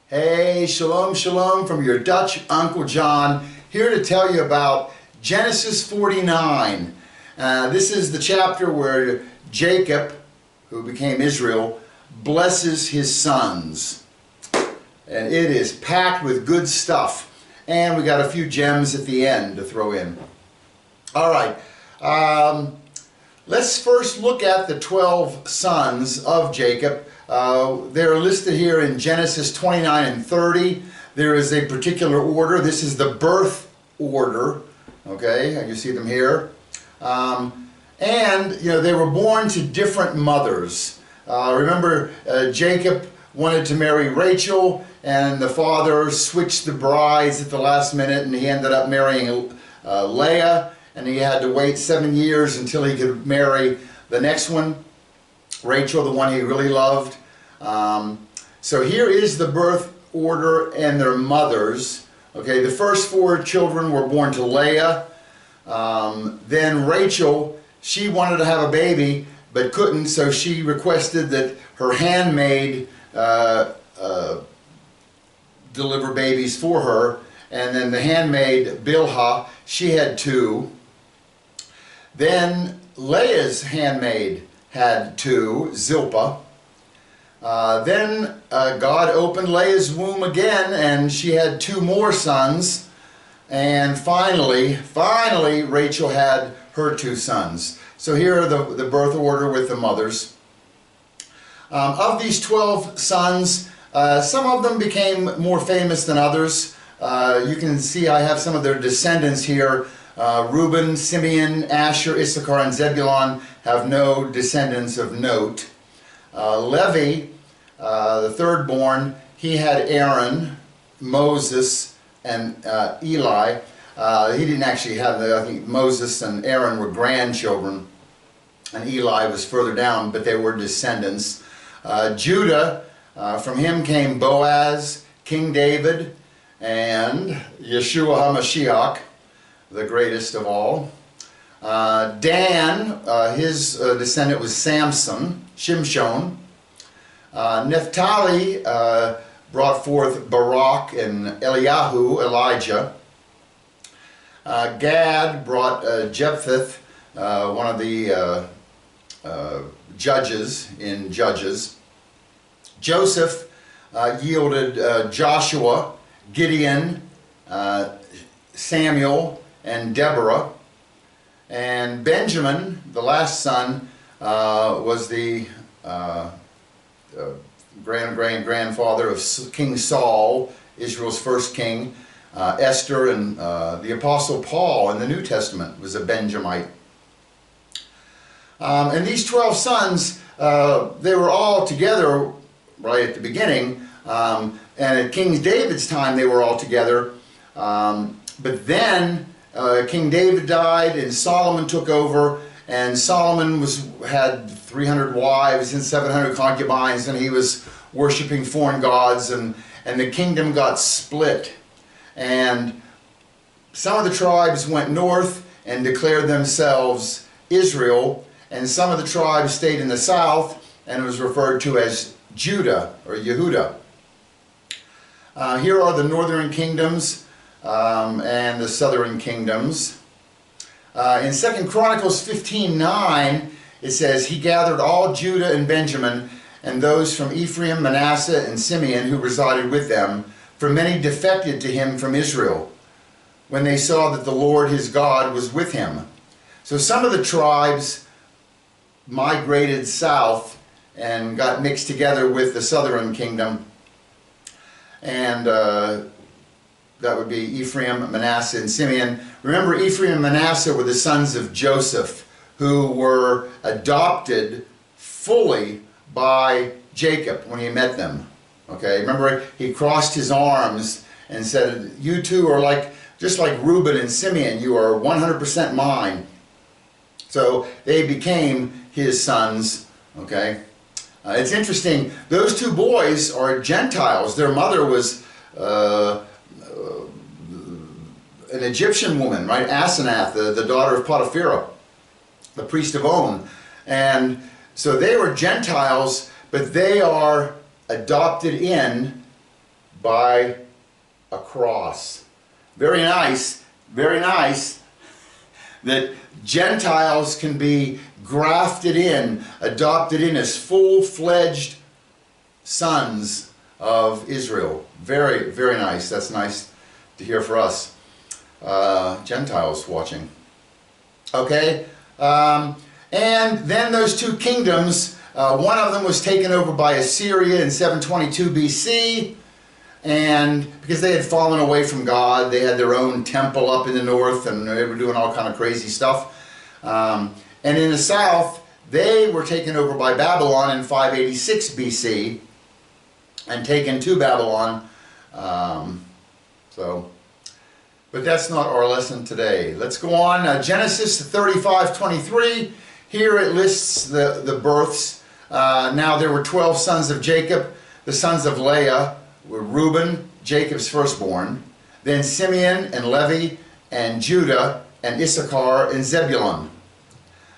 Hey, shalom, shalom from your Dutch Uncle John, here to tell you about Genesis 49. This is the chapter where Jacob, who became Israel, blesses his sons. And it is packed with good stuff. And we got a few gems at the end to throw in. All right, let's first look at the 12 sons of Jacob. They're listed here in Genesis 29 and 30. There is a particular order. This is the birth order. Okay, you see them here. And, you know, they were born to different mothers. Remember, Jacob wanted to marry Rachel, and the father switched the brides at the last minute, and he ended up marrying Leah, and he had to wait 7 years until he could marry the next one, Rachel, the one he really loved. So here is the birth order and their mothers. Okay, the first 4 children were born to Leah. Then Rachel, she wanted to have a baby but couldn't, so she requested that her handmaid deliver babies for her. And then the handmaid, Bilhah, she had 2. Then Leah's handmaid had 2, Zilpah. Then God opened Leah's womb again, and she had 2 more sons. And finally, Rachel had her 2 sons. So here are the birth order with the mothers. Of these 12 sons, some of them became more famous than others. You can see I have some of their descendants here. Reuben, Simeon, Asher, Issachar, and Zebulun have no descendants of note. Levi, the third born, he had Aaron, Moses, and Eli. He didn't actually have I think Moses and Aaron were grandchildren, and Eli was further down, but they were descendants. Judah, from him came Boaz, King David, and Yeshua HaMashiach, the greatest of all. Dan, his descendant was Samson, Shimshon. Naphtali brought forth Barak and Eliyahu, Elijah. Gad brought Jephthah, one of the judges in Judges. Joseph yielded Joshua, Gideon, Samuel, and Deborah. And Benjamin, the last son, was the grandfather of King Saul, Israel's first king. Esther, and the Apostle Paul in the New Testament was a Benjamite. And these 12 sons, they were all together right at the beginning. And at King David's time, they were all together. But then King David died, and Solomon took over. And Solomon had 300 wives and 700 concubines, and he was worshiping foreign gods, and the kingdom got split. And some of the tribes went north and declared themselves Israel, and some of the tribes stayed in the south, and it was referred to as Judah or Yehudah. Here are the northern kingdoms and the southern kingdoms. In 2 Chronicles 15:9, it says, "He gathered all Judah and Benjamin, and those from Ephraim, Manasseh, and Simeon who resided with them, for many defected to him from Israel, when they saw that the Lord his God was with him." So some of the tribes migrated south and got mixed together with the southern kingdom. And that would be Ephraim, Manasseh, and Simeon. Remember, Ephraim and Manasseh were the sons of Joseph, who were adopted fully by Jacob when he met them. Okay, remember, he crossed his arms and said, "You two are just like Reuben and Simeon, you are 100% mine." So they became his sons. Okay, it's interesting, those 2 boys are Gentiles. Their mother was an Egyptian woman, right? Asenath, the daughter of Potipharah, the priest of On. And so they were Gentiles, but they are adopted in by a cross. Very nice that Gentiles can be grafted in, adopted in as full-fledged sons of Israel. Very, very nice. That's nice to hear for us Gentiles watching. Okay, and then those two kingdoms, one of them was taken over by Assyria in 722 BC, and because they had fallen away from God, they had their own temple up in the north, and they were doing all kind of crazy stuff. And in the south, they were taken over by Babylon in 586 BC and taken to Babylon. But that's not our lesson today. Let's go on. Genesis 35:23. Here it lists the births. Now there were 12 sons of Jacob. The sons of Leah were Reuben, Jacob's firstborn, then Simeon and Levi and Judah and Issachar and Zebulun.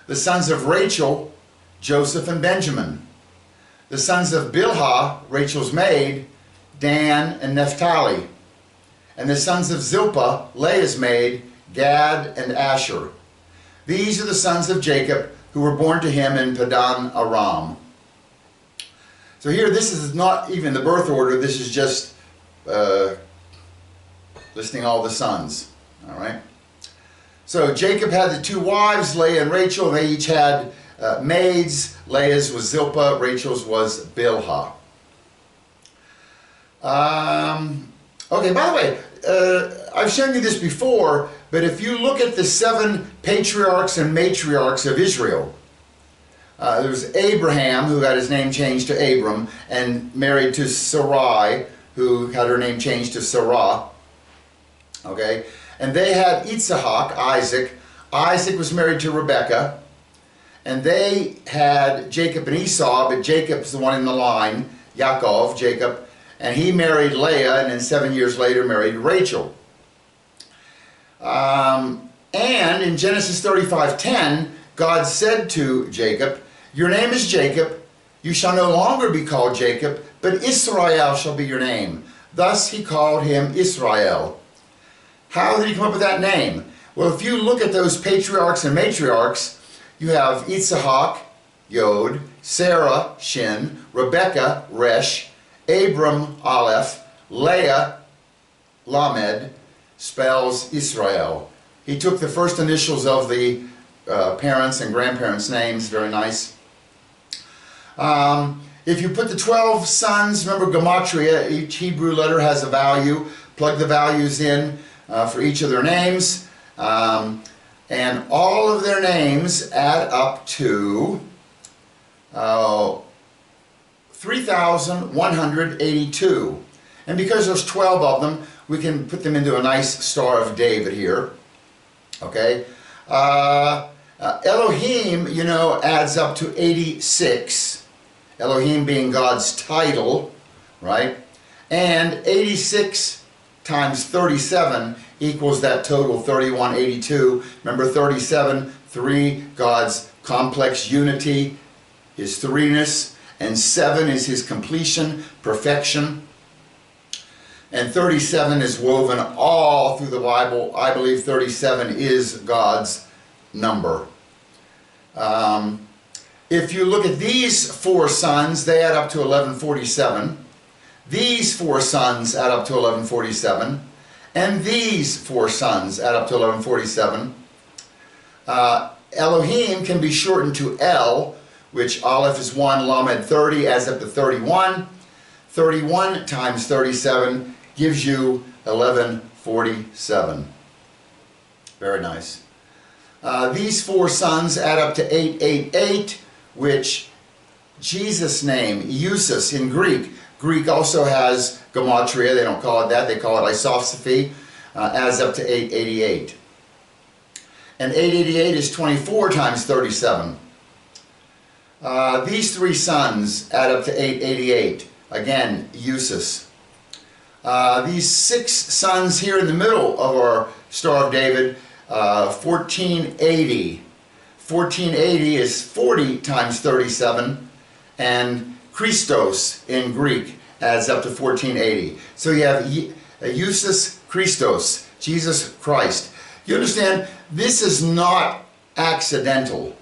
The sons of Rachel, Joseph and Benjamin. The sons of Bilhah, Rachel's maid, Dan and Naphtali. And the sons of Zilpah, Leah's maid, Gad and Asher. These are the sons of Jacob who were born to him in Padan Aram. So here, this is not even the birth order, this is just listing all the sons. All right. So Jacob had the two wives, Leah and Rachel. They each had maids. Leah's was Zilpah, Rachel's was Bilhah. Okay, by the way, I've shown you this before, but if you look at the 7 patriarchs and matriarchs of Israel, there was Abraham, who got his name changed to Abram, and married to Sarai, who had her name changed to Sarah. Okay, and they had Isaac, Isaac. Isaac was married to Rebekah, and they had Jacob and Esau, but Jacob's the one in the line, Yaakov, Jacob, and he married Leah, and then 7 years later married Rachel. And in Genesis 35:10, God said to Jacob, "Your name is Jacob, you shall no longer be called Jacob, but Israel shall be your name." Thus he called him Israel. How did he come up with that name? Well, if you look at those patriarchs and matriarchs, you have Isaac, Yod, Sarah, Shin, Rebekah, Resh, Abram, Aleph, Leah, Lamed, spells Israel. He took the first initials of the parents' and grandparents' names. Very nice. If you put the 12 sons, remember gematria, each Hebrew letter has a value. Plug the values in for each of their names. And all of their names add up to 3,182. And because there's 12 of them, we can put them into a nice Star of David here. Okay. Elohim, you know, adds up to 86. Elohim being God's title, right? And 86 times 37 equals that total, 3182. Remember 37, 3, God's complex unity, his threeness, and 7 is his completion, perfection. And 37 is woven all through the Bible. I believe 37 is God's number. If you look at these 4 sons, they add up to 1147. These 4 sons add up to 1147. And these 4 sons add up to 1147. Elohim can be shortened to El, which Aleph is 1, Lamed 30, adds up to 31. 31 times 37 gives you 1147. Very nice. These 4 sons add up to 888, which Jesus' name, Eusus in Greek. Greek also has gematria. They don't call it that. They call it isopsephy. Adds up to 888. And 888 is 24 times 37. These 3 sons add up to 888. Again, Eusus. These 6 sons here in the middle of our Star of David, 1480. 1480 is 40 times 37, and Christos in Greek adds up to 1480. So you have Jesus Christos, Jesus Christ. You understand, this is not accidental.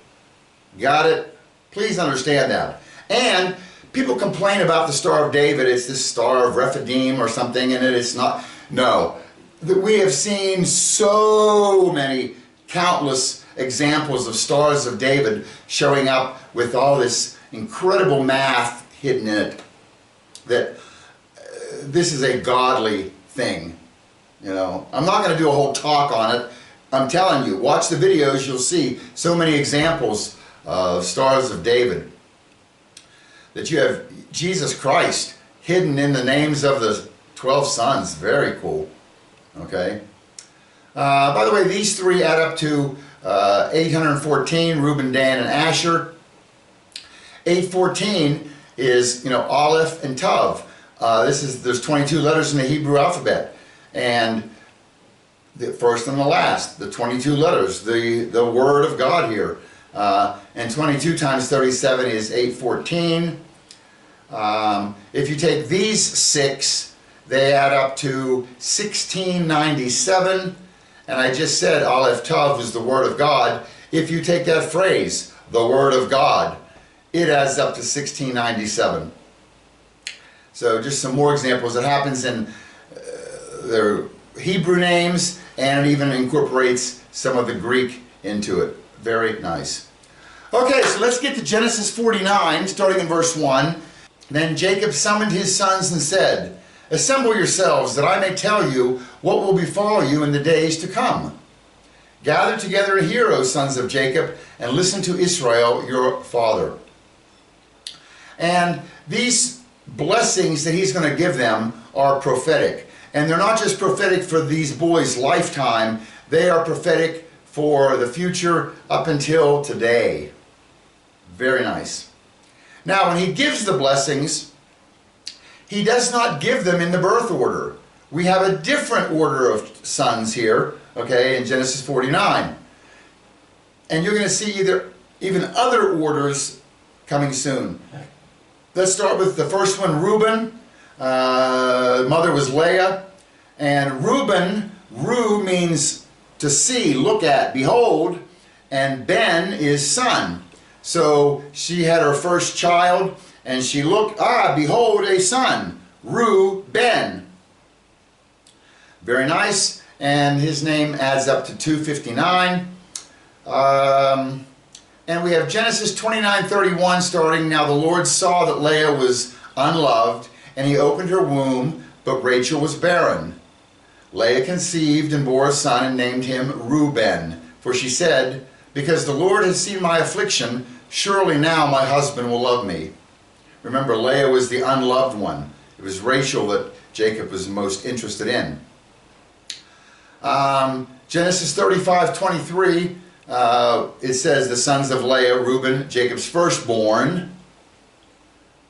Got it? Please understand that. And people complain about the Star of David, it's the Star of Rephidim or something, and it's not. No. We have seen so many, countless examples of Stars of David showing up with all this incredible math hidden in it, that this is a godly thing. You know, I'm not going to do a whole talk on it. I'm telling you, watch the videos, you'll see so many examples of Stars of David. That you have Jesus Christ hidden in the names of the 12 sons. Very cool. Okay. By the way, these three add up to 814, Reuben, Dan, and Asher. 814 is, Aleph and Tav. There's 22 letters in the Hebrew alphabet. And the first and the last, the 22 letters, the Word of God here. And 22 times 37 is 814. If you take these 6, they add up to 1697. And I just said Aleph Tav is the Word of God. If you take that phrase, the Word of God, it adds up to 1697. So just some more examples. It happens in their Hebrew names, and it even incorporates some of the Greek into it. Very nice. Okay, so let's get to Genesis 49, starting in verse 1. Then Jacob summoned his sons and said, "Assemble yourselves, that I may tell you what will befall you in the days to come. Gather together and hear, O sons of Jacob, and listen to Israel, your father." And these blessings that he's going to give them are prophetic. And they're not just prophetic for these boys' lifetime, they are prophetic for the future up until today. Very nice. Now, when he gives the blessings, he does not give them in the birth order. We have a different order of sons here, okay, in Genesis 49. And you're going to see even other orders coming soon. Let's start with the first one, Reuben. Mother was Leah. And Reuben, Ru means to see, look at, behold. And Ben is son. So she had her first child, and she looked, behold, a son, Reuben. Very nice, and his name adds up to 259. And we have Genesis 29:31 starting, "Now the Lord saw that Leah was unloved, and he opened her womb, but Rachel was barren. Leah conceived and bore a son and named him Reuben, for she said, because the Lord has seen my affliction, surely now my husband will love me." Remember, Leah was the unloved one. It was Rachel that Jacob was most interested in. Genesis 35:23, it says the sons of Leah, Reuben, Jacob's firstborn,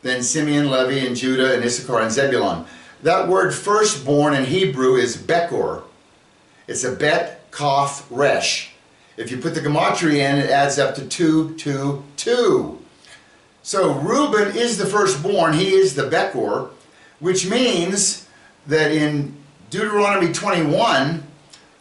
then Simeon, Levi, and Judah, and Issachar, and Zebulun. That word firstborn in Hebrew is Bekor. It's a Bet, Kaf, Resh. If you put the gematria in, it adds up to 222. So Reuben is the firstborn, he is the Bekor, which means that in Deuteronomy 21,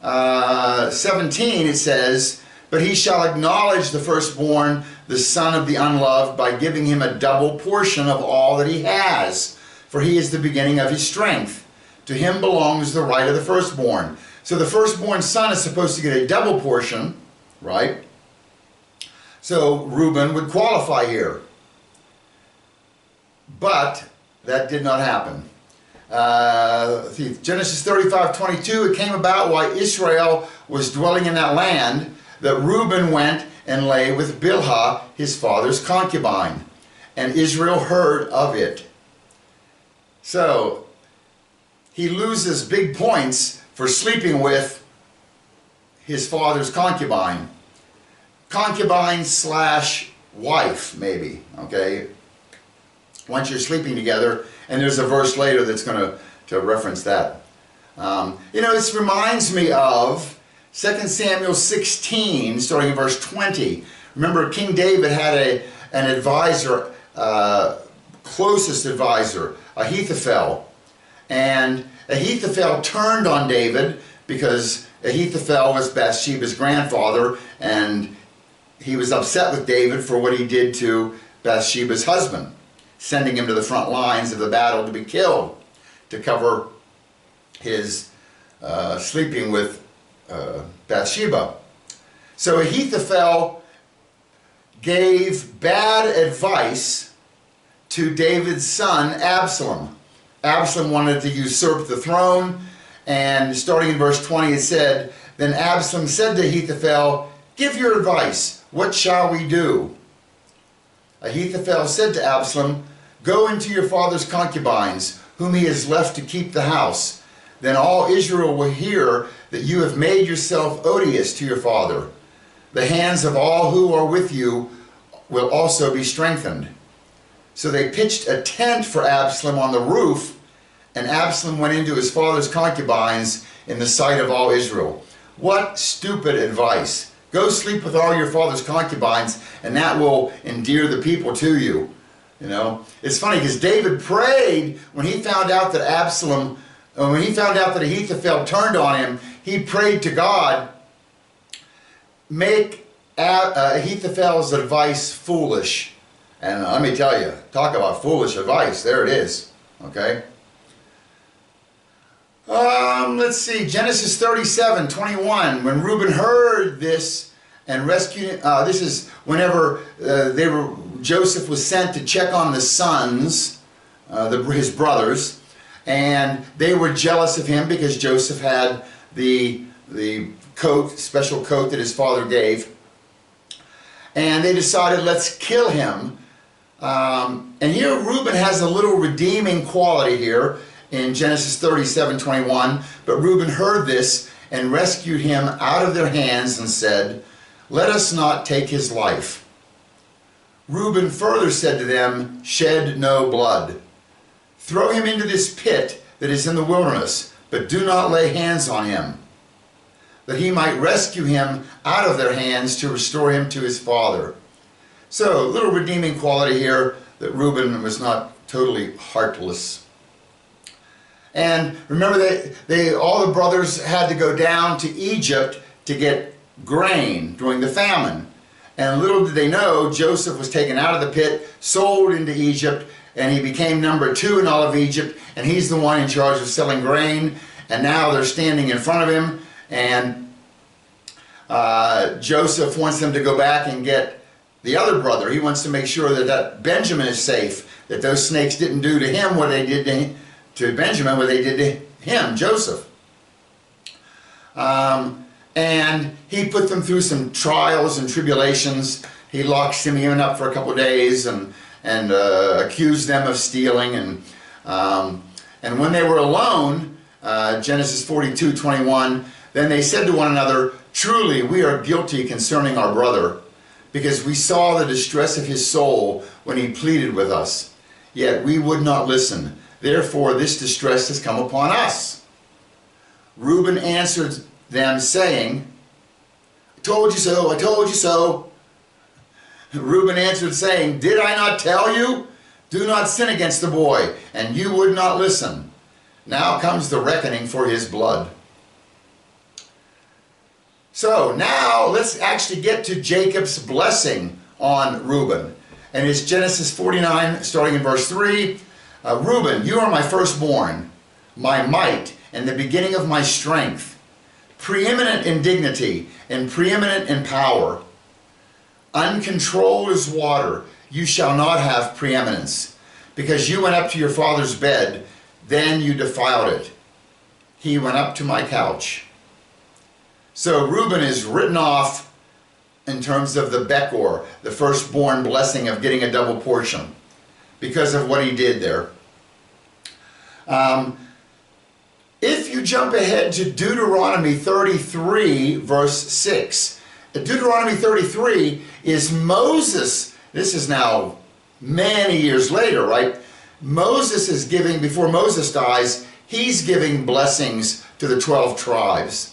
17 it says, "But he shall acknowledge the firstborn, the son of the unloved, by giving him a double portion of all that he has, for he is the beginning of his strength. To him belongs the right of the firstborn." So the firstborn son is supposed to get a double portion, right? So Reuben would qualify here. But that did not happen. Genesis 35:22, "It came about while Israel was dwelling in that land, that Reuben went and lay with Bilhah, his father's concubine, and Israel heard of it." So he loses big points for sleeping with his father's concubine. Concubine slash wife, maybe, okay? Once you're sleeping together, and there's a verse later that's going to reference that. This reminds me of 2 Samuel 16, starting in verse 20. Remember, King David had an advisor closest advisor, Ahithophel. And Ahithophel turned on David because Ahithophel was Bathsheba's grandfather, and he was upset with David for what he did to Bathsheba's husband, sending him to the front lines of the battle to be killed, to cover his sleeping with Bathsheba. So Ahithophel gave bad advice to David's son Absalom. Absalom wanted to usurp the throne, and starting in verse 20 it said, "Then Absalom said to Ahithophel, 'Give your advice, what shall we do?' Ahithophel said to Absalom, 'Go into your father's concubines, whom he has left to keep the house. Then all Israel will hear that you have made yourself odious to your father. The hands of all who are with you will also be strengthened.' So they pitched a tent for Absalom on the roof, and Absalom went into his father's concubines in the sight of all Israel." What stupid advice. Go sleep with all your father's concubines, and that will endear the people to you. You know, it's funny because David prayed when he found out that Ahithophel turned on him. He prayed to God, make Ahithophel's advice foolish. And let me tell you, talk about foolish advice. There it is. Okay. Let's see, Genesis 37:21. When Reuben heard this and rescued, this is whenever Joseph was sent to check on the sons, his brothers, and they were jealous of him because Joseph had the coat, special coat that his father gave, and they decided, let's kill him. And here Reuben has a little redeeming quality here in Genesis 37:21. But Reuben heard this and rescued him out of their hands and said, "Let us not take his life." Reuben further said to them, "Shed no blood. Throw him into this pit that is in the wilderness, but do not lay hands on him, that he might rescue him out of their hands to restore him to his father." So, a little redeeming quality here, that Reuben was not totally heartless. And remember, all the brothers had to go down to Egypt to get grain during the famine. And little did they know, Joseph was taken out of the pit, sold into Egypt, and he became number 2 in all of Egypt, and he's the one in charge of selling grain. And now they're standing in front of him, and Joseph wants them to go back and get the other brother. He wants to make sure that Benjamin is safe, that those snakes didn't do to him what they did to Benjamin, what they did to him, Joseph. And he put them through some trials and tribulations. He locked Simeon up for a couple of days and accused them of stealing. And when they were alone, Genesis 42:21, then they said to one another, "Truly we are guilty concerning our brother, because we saw the distress of his soul when he pleaded with us. Yet we would not listen. Therefore this distress has come upon us." Reuben answered them, saying, "I told you so, I told you so." Reuben answered, saying, "Did I not tell you? Do not sin against the boy." And you would not listen. Now comes the reckoning for his blood. So now let's actually get to Jacob's blessing on Reuben. And it's Genesis 49, starting in verse 3. "Reuben, you are my firstborn, my might, and the beginning of my strength, preeminent in dignity and preeminent in power. Uncontrolled as water, you shall not have preeminence, because you went up to your father's bed, then you defiled it. He went up to my couch." So Reuben is written off in terms of the Bekor, the firstborn blessing of getting a double portion, because of what he did there. If you jump ahead to Deuteronomy 33, verse 6, Deuteronomy 33 is Moses. This is now many years later, right? Moses is giving, before Moses dies, he's giving blessings to the 12 tribes.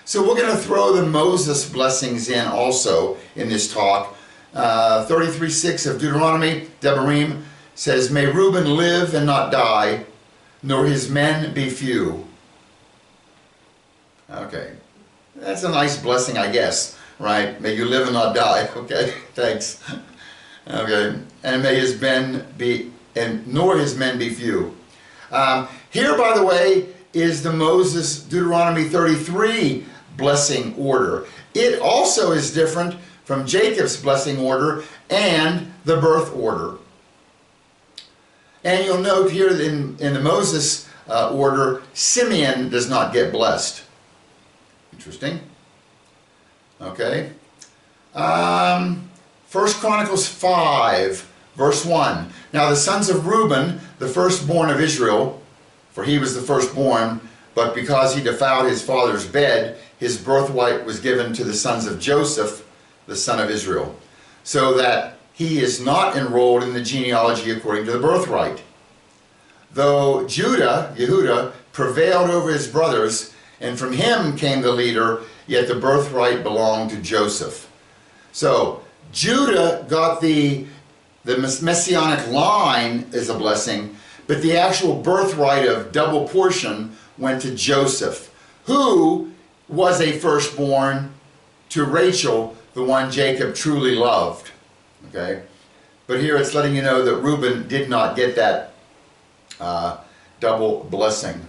So we're going to throw the Moses blessings in also in this talk. 33:6 of Deuteronomy, Devarim, says, may Reuben live and not die, nor his men be few. Okay, that's a nice blessing, I guess, right? May you live and not die. Okay, thanks. Okay, and may his men be, and nor his men be few. Here, by the way, is the Moses Deuteronomy 33 blessing order. It also is different from Jacob's blessing order and the birth order. And you'll note here in the Moses order, Simeon does not get blessed. Interesting. Okay. 1 Chronicles 5, verse 1. Now the sons of Reuben, the firstborn of Israel, for he was the firstborn, but because he defiled his father's bed, his birthright was given to the sons of Joseph, the son of Israel, so that he is not enrolled in the genealogy according to the birthright. Though Yehuda, prevailed over his brothers, and from him came the leader, yet the birthright belonged to Joseph. So Judah got the messianic line as a blessing, but the actual birthright of double portion went to Joseph, who was a firstborn to Rachel, the one Jacob truly loved. Okay, but here it's letting you know that Reuben did not get that double blessing.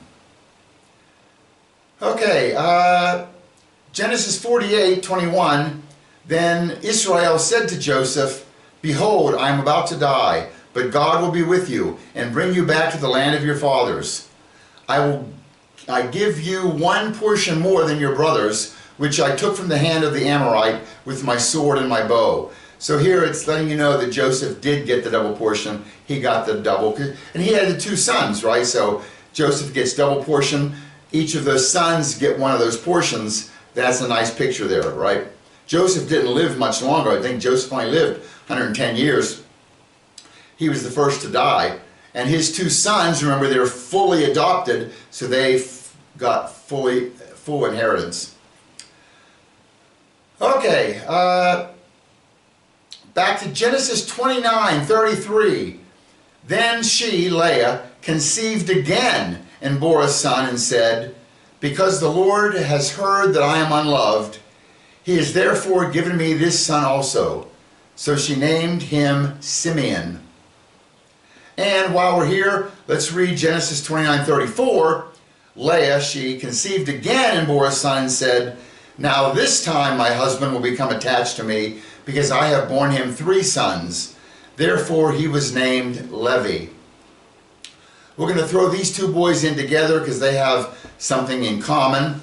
Okay, Genesis 48:21. Then Israel said to Joseph, behold, I am about to die, but God will be with you and bring you back to the land of your fathers. I give you one portion more than your brothers, which I took from the hand of the Amorite with my sword and my bow. So here it's letting you know that Joseph did get the double portion. He got the double, and he had the two sons, right? So Joseph gets double portion. Each of those sons get one of those portions. That's a nice picture there, right? Joseph didn't live much longer. I think Joseph only lived 110 years. He was the first to die. And his two sons, remember, they're fully adopted, so they got full inheritance. Okay, back to Genesis 29:33. Then she, Leah, conceived again and bore a son and said, because the Lord has heard that I am unloved, he has therefore given me this son also. So she named him Simeon. And while we're here, let's read Genesis 29:34. Leah, she conceived again and bore a son and said, now this time my husband will become attached to me, because I have borne him 3 sons. Therefore he was named Levi. We're going to throw these two boys in together because they have something in common.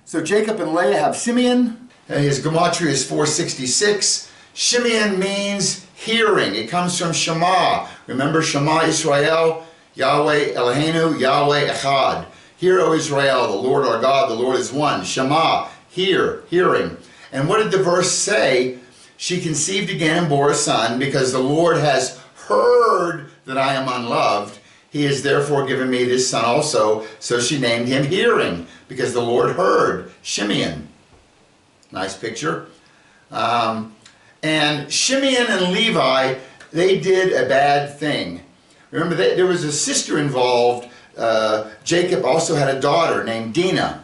So Jacob and Leah have Simeon. His gematria is 466. Simeon means hearing. It comes from Shema. Remember Shema Israel, Yahweh Eloheinu, Yahweh Echad. Hear, O Israel, the Lord our God, the Lord is one. Shema, hear, hearing. And what did the verse say? She conceived again and bore a son, because the Lord has heard that I am unloved. He has therefore given me this son also. So she named him Hearing, because the Lord heard. Shimeon. Nice picture. And Shimeon and Levi, they did a bad thing. Remember, there was a sister involved. Jacob also had a daughter named Dinah.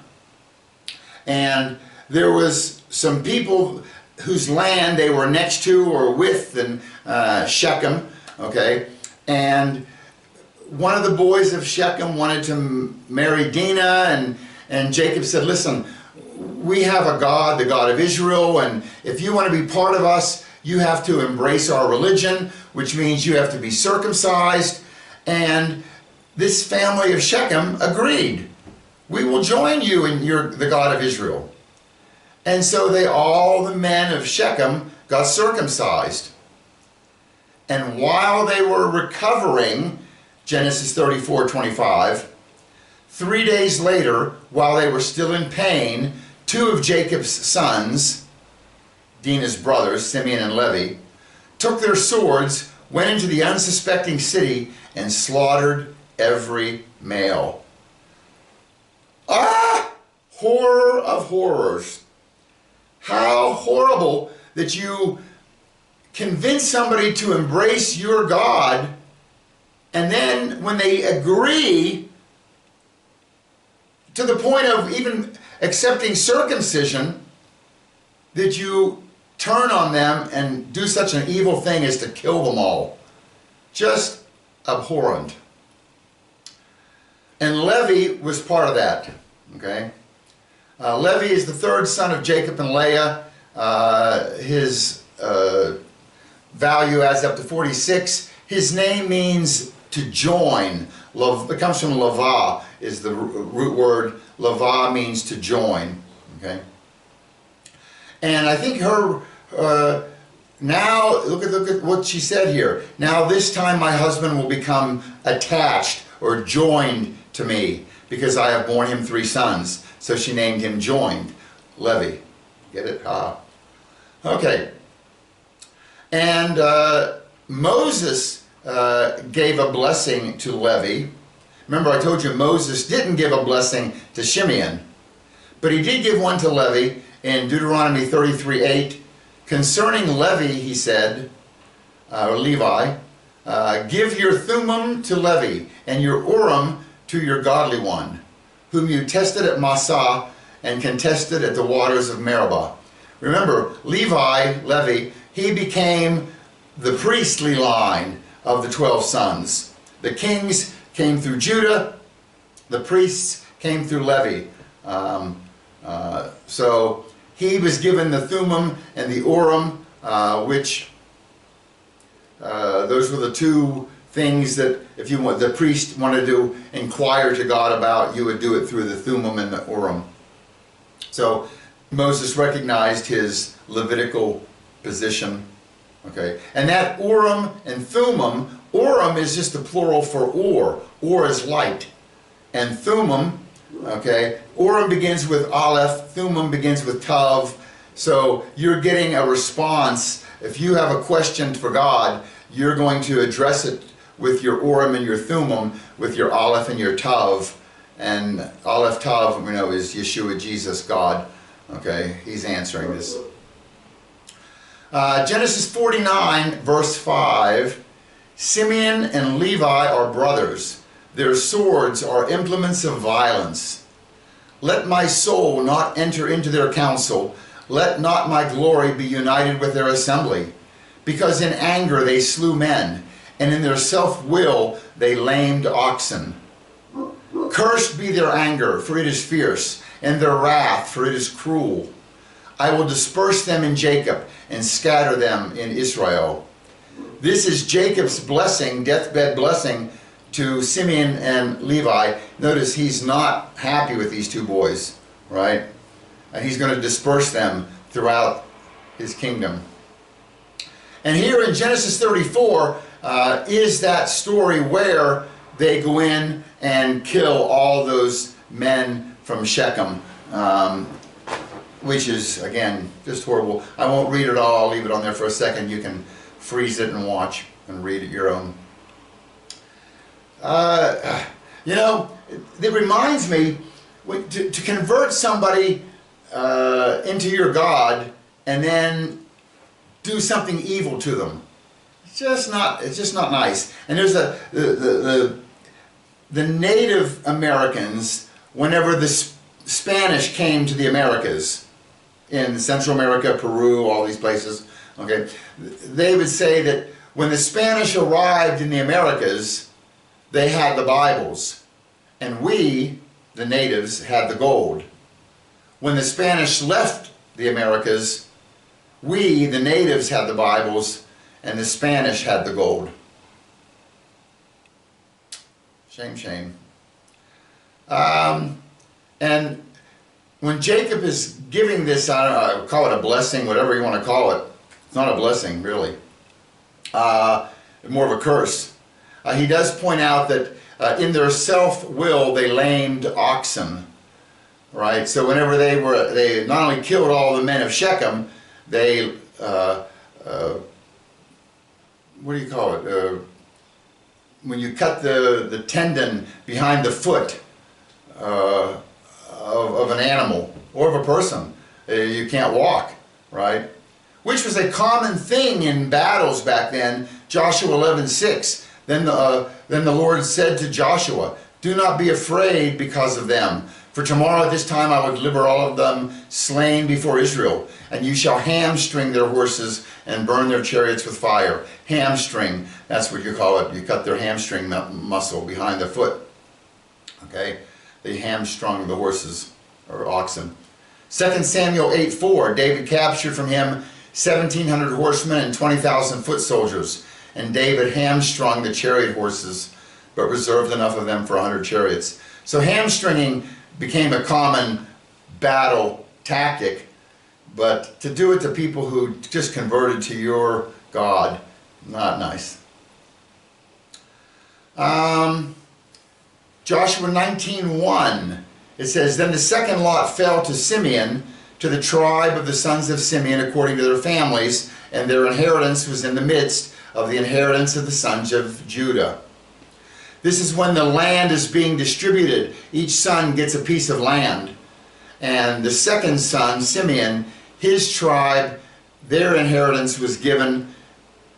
And there was some people whose land they were next to or with in Shechem, okay? And one of the boys of Shechem wanted to marry Dinah, and Jacob said, listen, we have a God, the God of Israel, and if you want to be part of us, you have to embrace our religion, which means you have to be circumcised. And this family of Shechem agreed. We will join you in the God of Israel. And so all the men of Shechem got circumcised. And while they were recovering, Genesis 34:25, 3 days later, while they were still in pain, 2 of Jacob's sons, Dinah's brothers, Simeon and Levi, took their swords, went into the unsuspecting city, and slaughtered every male. Ah! Horror of horrors. How horrible that you convince somebody to embrace your God, and then when they agree to the point of even accepting circumcision, that you turn on them and do such an evil thing as to kill them all? Just abhorrent. And Levi was part of that. Okay? Levi is the third son of Jacob and Leah. His value adds up to 46. His name means to join. It comes from lava, is the root word. Lava means to join. Okay? And I think her, now, look at what she said here. Now this time my husband will become attached or joined to me, because I have borne him 3 sons. So she named him joined, Levi. Get it? Okay. And Moses gave a blessing to Levi. Remember, I told you Moses didn't give a blessing to Shimeon, but he did give one to Levi in Deuteronomy 33:8. Concerning Levi, he said, or Levi, give your Thummim to Levi, and your Urim to your godly one, whom you tested at Massah and contested at the waters of Meribah. Remember, Levi, he became the priestly line of the 12 sons. The kings came through Judah, the priests came through Levi. So he was given the Thummim and the Urim, which those were the 2 things that if you want, the priest wanted to inquire to God about, you would do it through the Thummim and the Urim. So Moses recognized his Levitical position. Okay, and that Urim and Thummim, Urim is just the plural for Ur. Ur is light. And Thummim, okay, Urim begins with Aleph, Thummim begins with Tav. So you're getting a response. If you have a question for God, you're going to address it with your Urim and your Thummim, with your Aleph and your Tav. And Aleph Tav, we know, is Yeshua, Jesus, God. Okay, he's answering this. Genesis 49, verse 5. Simeon and Levi are brothers. Their swords are implements of violence. Let my soul not enter into their counsel. Let not my glory be united with their assembly. Because in anger they slew men, and in their self-will they lamed oxen. Cursed be their anger, for it is fierce, and their wrath, for it is cruel. I will disperse them in Jacob, and scatter them in Israel. This is Jacob's blessing, deathbed blessing, to Simeon and Levi. Notice he's not happy with these 2 boys, right? And he's going to disperse them throughout his kingdom. And here in Genesis 34 is that story where they go in and kill all those men from Shechem, which is, again, just horrible. I won't read it all. I'll leave it on there for a second. You can freeze it and watch and read it your own. You know, it reminds me, to convert somebody into your God and then do something evil to them. It's just not nice. And there's the Native Americans, whenever the Spanish came to the Americas, in Central America, Peru, all these places, okay, they would say that when the Spanish arrived in the Americas, they had the Bibles, and we, the natives, had the gold. When the Spanish left the Americas, we, the natives, had the Bibles, and the Spanish had the gold. Shame, shame. And when Jacob is giving this, I don't know, call it a blessing, whatever you want to call it. It's not a blessing, really. More of a curse. He does point out that in their self-will they lamed oxen. Right? So whenever they not only killed all the men of Shechem, they, what do you call it? When you cut the tendon behind the foot of an animal or of a person, you can't walk, right? which was a common thing in battles back then. Joshua 11:6. Then the Lord said to Joshua, "Do not be afraid because of them. For tomorrow at this time I will deliver all of them slain before Israel, and you shall hamstring their horses and burn their chariots with fire." Hamstring, that's what you call it. You cut their hamstring muscle behind the foot. Okay? They hamstrung the horses or oxen. 2 Samuel 8:4, David captured from him 1,700 horsemen and 20,000 foot soldiers. And David hamstrung the chariot horses, but reserved enough of them for 100 chariots. So hamstringing became a common battle tactic, but to do it to people who just converted to your God, not nice. Joshua 19:1, it says, "Then the second lot fell to Simeon, to the tribe of the sons of Simeon according to their families, and their inheritance was in the midst of the inheritance of the sons of Judah." This is when the land is being distributed. Each son gets a piece of land. And the second son, Simeon, his tribe, their inheritance was given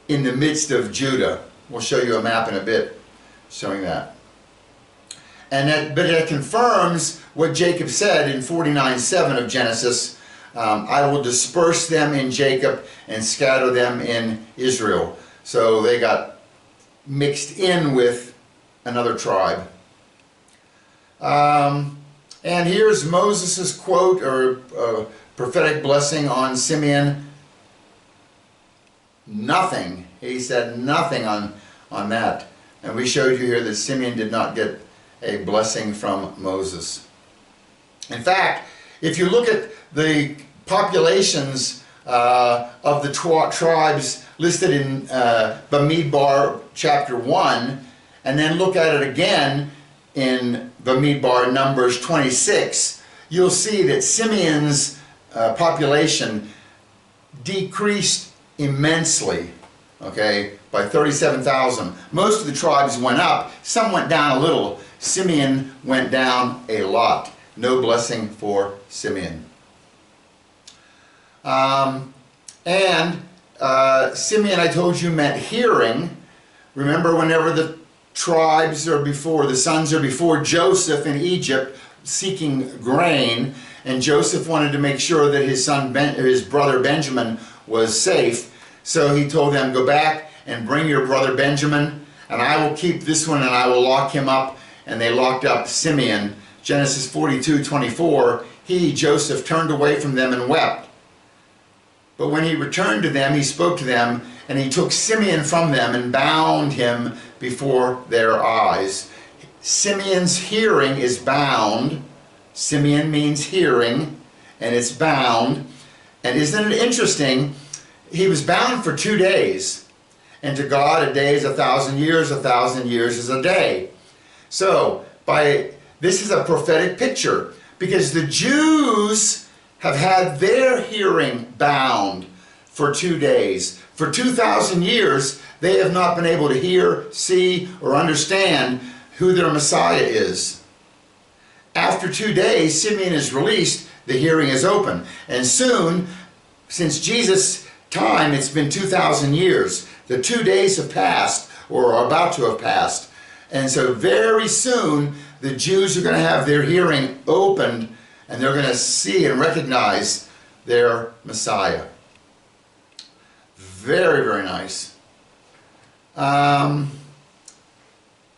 in the midst of Judah. We'll show you a map in a bit showing that. But it confirms what Jacob said in 49:7 of Genesis. I will disperse them in Jacob and scatter them in Israel. So they got mixed in with another tribe. And here's Moses' quote or prophetic blessing on Simeon. Nothing. He said nothing on that. And we showed you here that Simeon did not get a blessing from Moses. In fact, if you look at the populations of the tribes listed in Bamidbar chapter 1, and then look at it again in Bamidbar Numbers 26, you'll see that Simeon's population decreased immensely, okay, by 37,000. Most of the tribes went up, some went down a little. Simeon went down a lot. No blessing for Simeon. Simeon, I told you, meant hearing. Remember, whenever the tribes are before, the sons are before Joseph in Egypt seeking grain, and Joseph wanted to make sure that his brother Benjamin was safe, so he told them, "Go back and bring your brother Benjamin, and I will keep this one and I will lock him up." And they locked up Simeon. Genesis 42:24, he, Joseph, turned away from them and wept. But when he returned to them, he spoke to them, and he took Simeon from them and bound him before their eyes. Simeon's hearing is bound. Simeon means hearing, and it's bound. And isn't it interesting? He was bound for 2 days. And to God, a day is 1,000 years, 1,000 years is a day. So, this is a prophetic picture, because the Jews have had their hearing bound for 2 days. For 2,000 years, they have not been able to hear, see, or understand who their Messiah is. After 2 days, Simeon is released, the hearing is open. And soon, since Jesus' time, it's been 2,000 years. The 2 days have passed, or are about to have passed. And so very soon, the Jews are going to have their hearing opened, and they're going to see and recognize their Messiah. Very, very nice.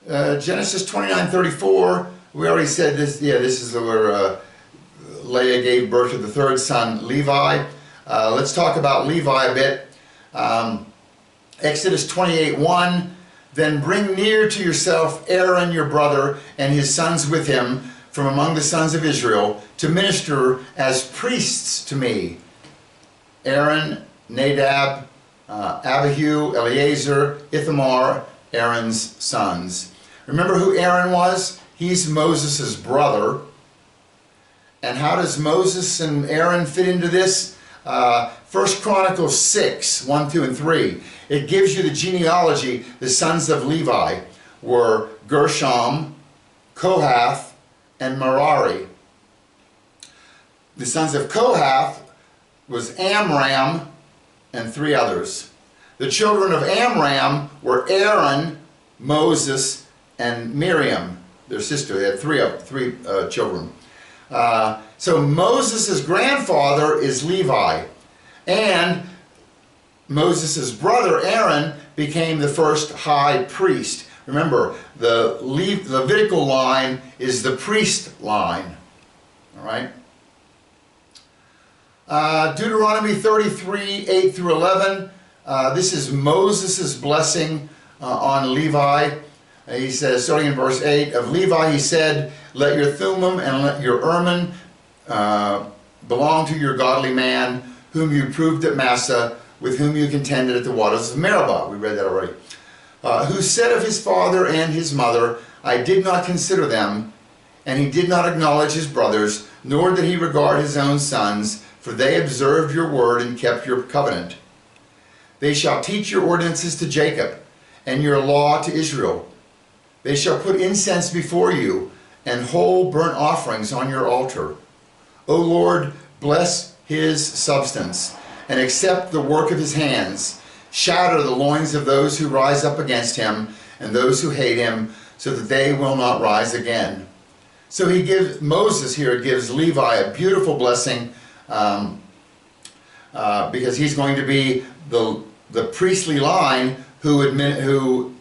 Genesis 29:34, we already said this. Yeah, this is where Leah gave birth to the third son, Levi. Let's talk about Levi a bit. Exodus 28:1, "Then bring near to yourself Aaron your brother and his sons with him from among the sons of Israel to minister as priests to me. Aaron, Nadab, Abihu, Eleazar, Ithamar, Aaron's sons." Remember who Aaron was? He's Moses' brother. And how does Moses and Aaron fit into this? 1 Chronicles 6, 1, 2, and 3. It gives you the genealogy. The sons of Levi were Gershom, Kohath, and Merari. The sons of Kohath was Amram, and 3 others. The children of Amram were Aaron, Moses, and Miriam, their sister. They had three children. So Moses' grandfather is Levi, and Moses' brother Aaron became the first high priest. Remember, the Levitical line is the priest line. All right? Deuteronomy 33, 8 through 11. This is Moses' blessing on Levi. He says, starting in verse 8, of Levi he said, let your Thummim and let your Urim belong to your godly man, whom you proved at Massa, with whom you contended at the waters of Meribah. We read that already. Who said of his father and his mother, I did not consider them, and he did not acknowledge his brothers, nor did he regard his own sons, for they observed your word and kept your covenant. They shall teach your ordinances to Jacob, and your law to Israel. They shall put incense before you, and whole burnt offerings on your altar. O Lord, bless his substance, and accept the work of his hands. Shatter the loins of those who rise up against him, and those who hate him, so that they will not rise again. So Moses here gives Levi a beautiful blessing, because he's going to be the priestly line who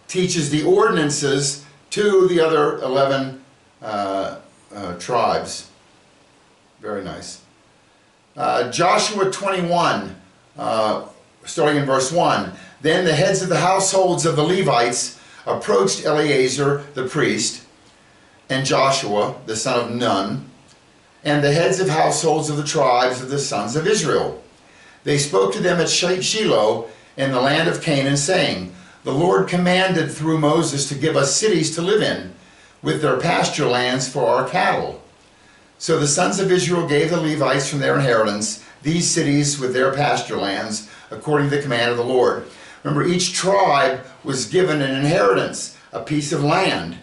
teaches the ordinances to the other 11 tribes. Very nice. Joshua 21, starting in verse 1. Then the heads of the households of the Levites approached Eleazar the priest, and Joshua the son of Nun, and the heads of households of the tribes of the sons of Israel. They spoke to them at Shiloh in the land of Canaan, saying, the Lord commanded through Moses to give us cities to live in, with their pasture lands for our cattle. So the sons of Israel gave the Levites from their inheritance these cities with their pasture lands, according to the command of the Lord. Remember, each tribe was given an inheritance, a piece of land.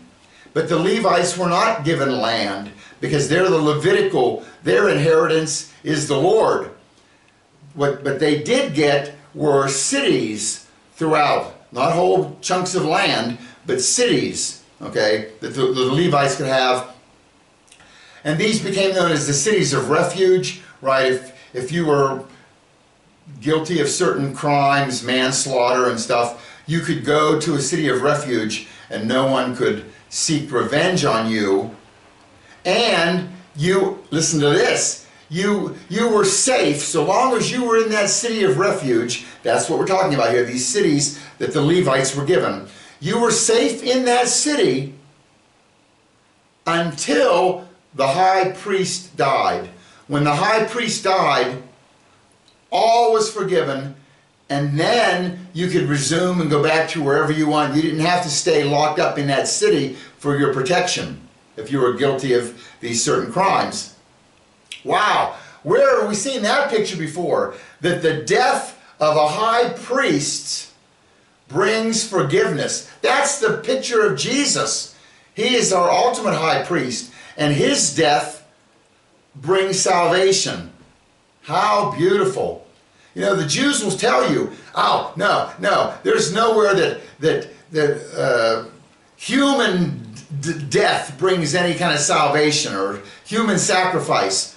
But the Levites were not given land, because they're the Levitical, their inheritance is the Lord. But they did get were cities throughout. Not whole chunks of land, but cities, okay, that the Levites could have. And these became known as the cities of refuge, right? If you were guilty of certain crimes, manslaughter and stuff, you could go to a city of refuge and no one could seek revenge on you. And you, listen to this, you were safe so long as you were in that city of refuge. That's what we're talking about here, these cities that the Levites were given. You were safe in that city until the high priest died. When the high priest died, all was forgiven, and then you could resume and go back to wherever you want. You didn't have to stay locked up in that city for your protection if you were guilty of these certain crimes. Wow, where have we seen that picture before? That the death of a high priest brings forgiveness. That's the picture of Jesus. He is our ultimate high priest, and his death brings salvation. How beautiful. You know, the Jews will tell you, oh, no, there's nowhere that human death brings any kind of salvation or human sacrifice.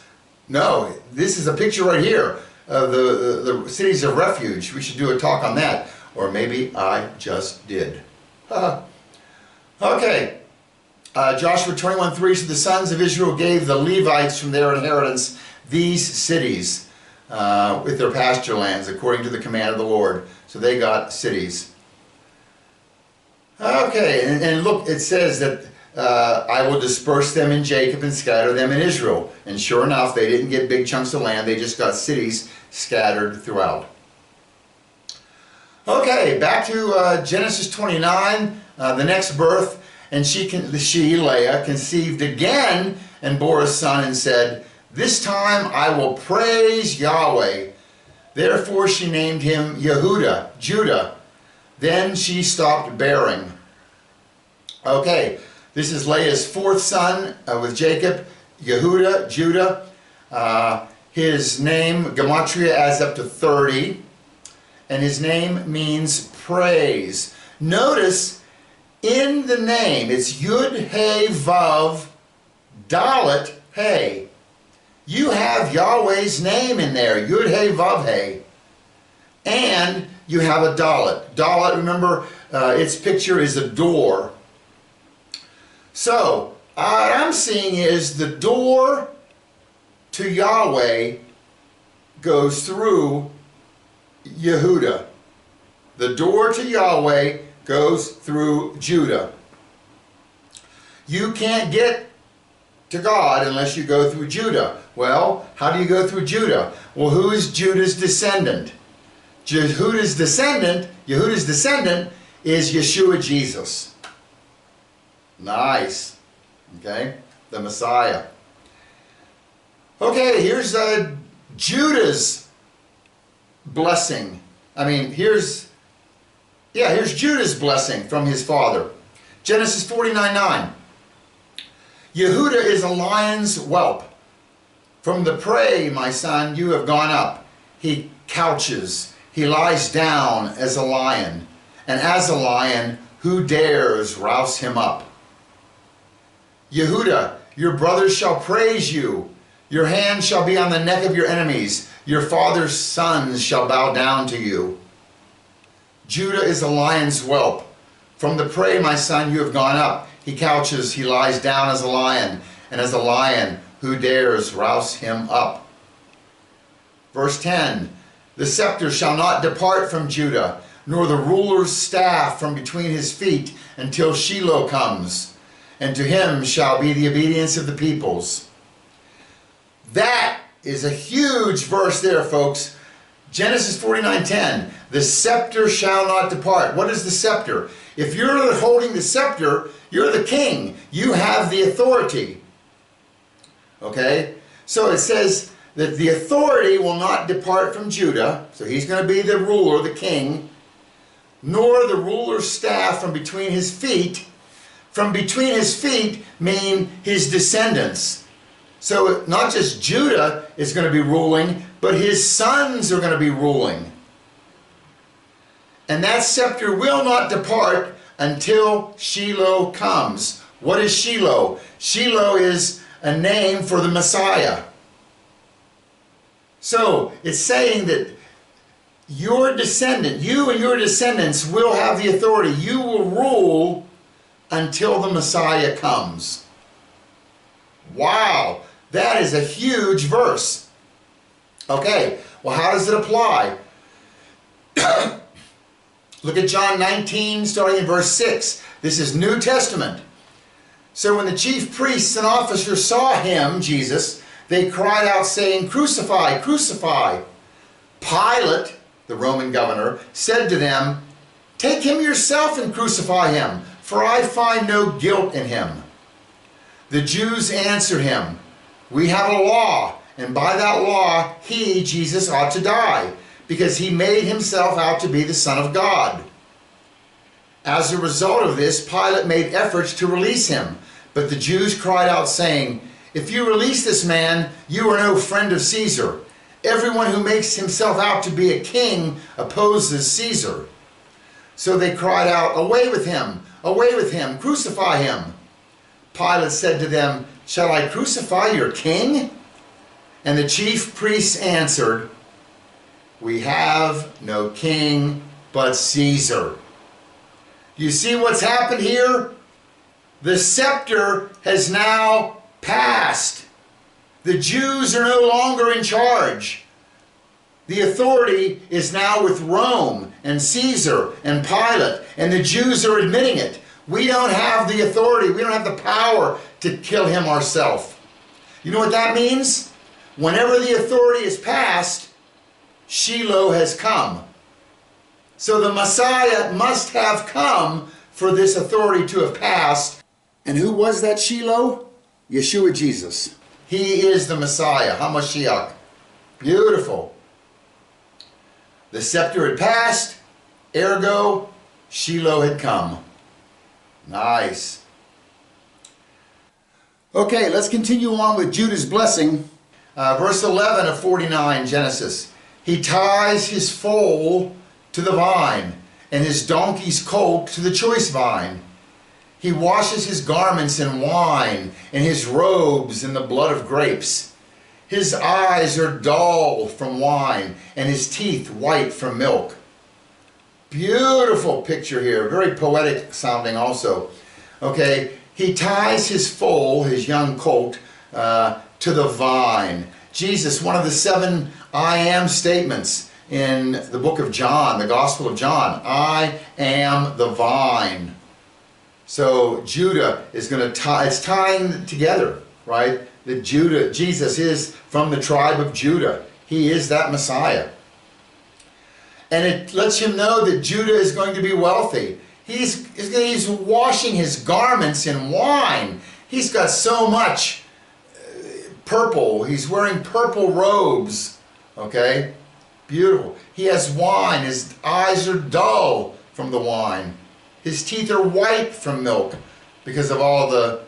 No, this is a picture right here of the cities of refuge. We should do a talk on that. Or maybe I just did. Okay. Joshua 21:3, so the sons of Israel gave the Levites from their inheritance these cities with their pasture lands according to the command of the Lord. So they got cities. Okay, and look, it says that I will disperse them in Jacob and scatter them in Israel. And sure enough, they didn't get big chunks of land. They just got cities scattered throughout. Okay, back to Genesis 29, the next birth. And she, Leah, conceived again and bore a son and said, this time I will praise Yahweh. Therefore she named him Yehudah, Judah. Then she stopped bearing. Okay, this is Leah's fourth son with Jacob, Yehudah, Judah. His name, Gematria, adds up to 30. and his name means praise. Notice in the name, it's Yud He Vav Dalet He. You have Yahweh's name in there, Yud He Vav He. And you have a Dalet. Dalet, remember, its picture is a door. So, what I'm seeing is the door to Yahweh goes through Yehuda. The door to Yahweh goes through Judah. You can't get to God unless you go through Judah. Well, how do you go through Judah? Well, who is Judah's descendant? Yehuda's descendant is Yeshua Jesus. Nice. Okay, the Messiah. Okay, here's Judah's blessing. Here's Judah's blessing from his father. Genesis 49:9. Yehuda is a lion's whelp. From the prey, my son, you have gone up. He couches. He lies down as a lion. And as a lion, who dares rouse him up? Yehuda, your brothers shall praise you. Your hand shall be on the neck of your enemies. Your father's sons shall bow down to you. Judah is a lion's whelp. From the prey, my son, you have gone up. He couches, he lies down as a lion, and as a lion, who dares rouse him up? Verse 10, the scepter shall not depart from Judah, nor the ruler's staff from between his feet, until Shiloh comes, and to him shall be the obedience of the peoples. That is a huge verse there, folks. Genesis 49:10, the scepter shall not depart. What is the scepter? If you're holding the scepter, you're the king. You have the authority. Okay? So it says that the authority will not depart from Judah. So he's going to be the ruler, the king. Nor the ruler's staff from between his feet. From between his feet mean his descendants. So not just Judah is going to be ruling, but his sons are going to be ruling. And that scepter will not depart until Shiloh comes. What is Shiloh? Shiloh is a name for the Messiah. So it's saying that your descendant, you and your descendants will have the authority. You will rule until the Messiah comes. Wow, that is a huge verse. Okay, well, how does it apply? Look at John 19, starting in verse 6. This is New Testament. So when the chief priests and officers saw him, Jesus, they cried out saying, "Crucify, crucify." Pilate, the Roman governor, said to them, "Take him yourself and crucify him, for I find no guilt in him." The Jews answered him, "We have a law, and by that law he, Jesus, ought to die, because he made himself out to be the Son of God." As a result of this, Pilate made efforts to release him, but the Jews cried out saying, "If you release this man, you are no friend of Caesar. Everyone who makes himself out to be a king opposes Caesar." So they cried out, away with him, crucify him." Pilate said to them, "Shall I crucify your king?" And the chief priests answered, "We have no king but Caesar." Do you see what's happened here? The scepter has now passed. The Jews are no longer in charge. The authority is now with Rome and Caesar and Pilate, and the Jews are admitting it. We don't have the authority. We don't have the power to kill him ourselves. You know what that means? Whenever the authority is passed, Shiloh has come. So the Messiah must have come for this authority to have passed. And who was that Shiloh? Yeshua Jesus. He is the Messiah, HaMashiach. Beautiful. The scepter had passed, ergo, Shiloh had come. Nice. Okay, let's continue on with Judah's blessing. Verse 11 of 49, Genesis. He ties his foal to the vine, and his donkey's colt to the choice vine. He washes his garments in wine, and his robes in the blood of grapes. His eyes are dull from wine, and his teeth white from milk. Beautiful picture here, very poetic sounding also. Okay, he ties his foal, his young colt, to the vine. Jesus, one of the 7 I am statements in the book of John, the Gospel of John. I am the vine. So Judah is going to tie, it's tying together, right? That Jesus is from the tribe of Judah. He is that Messiah. And it lets him know that Judah is going to be wealthy. He's washing his garments in wine. He's got so much purple. He's wearing purple robes. Okay? Beautiful. He has wine. His eyes are dull from the wine. His teeth are white from milk because of all the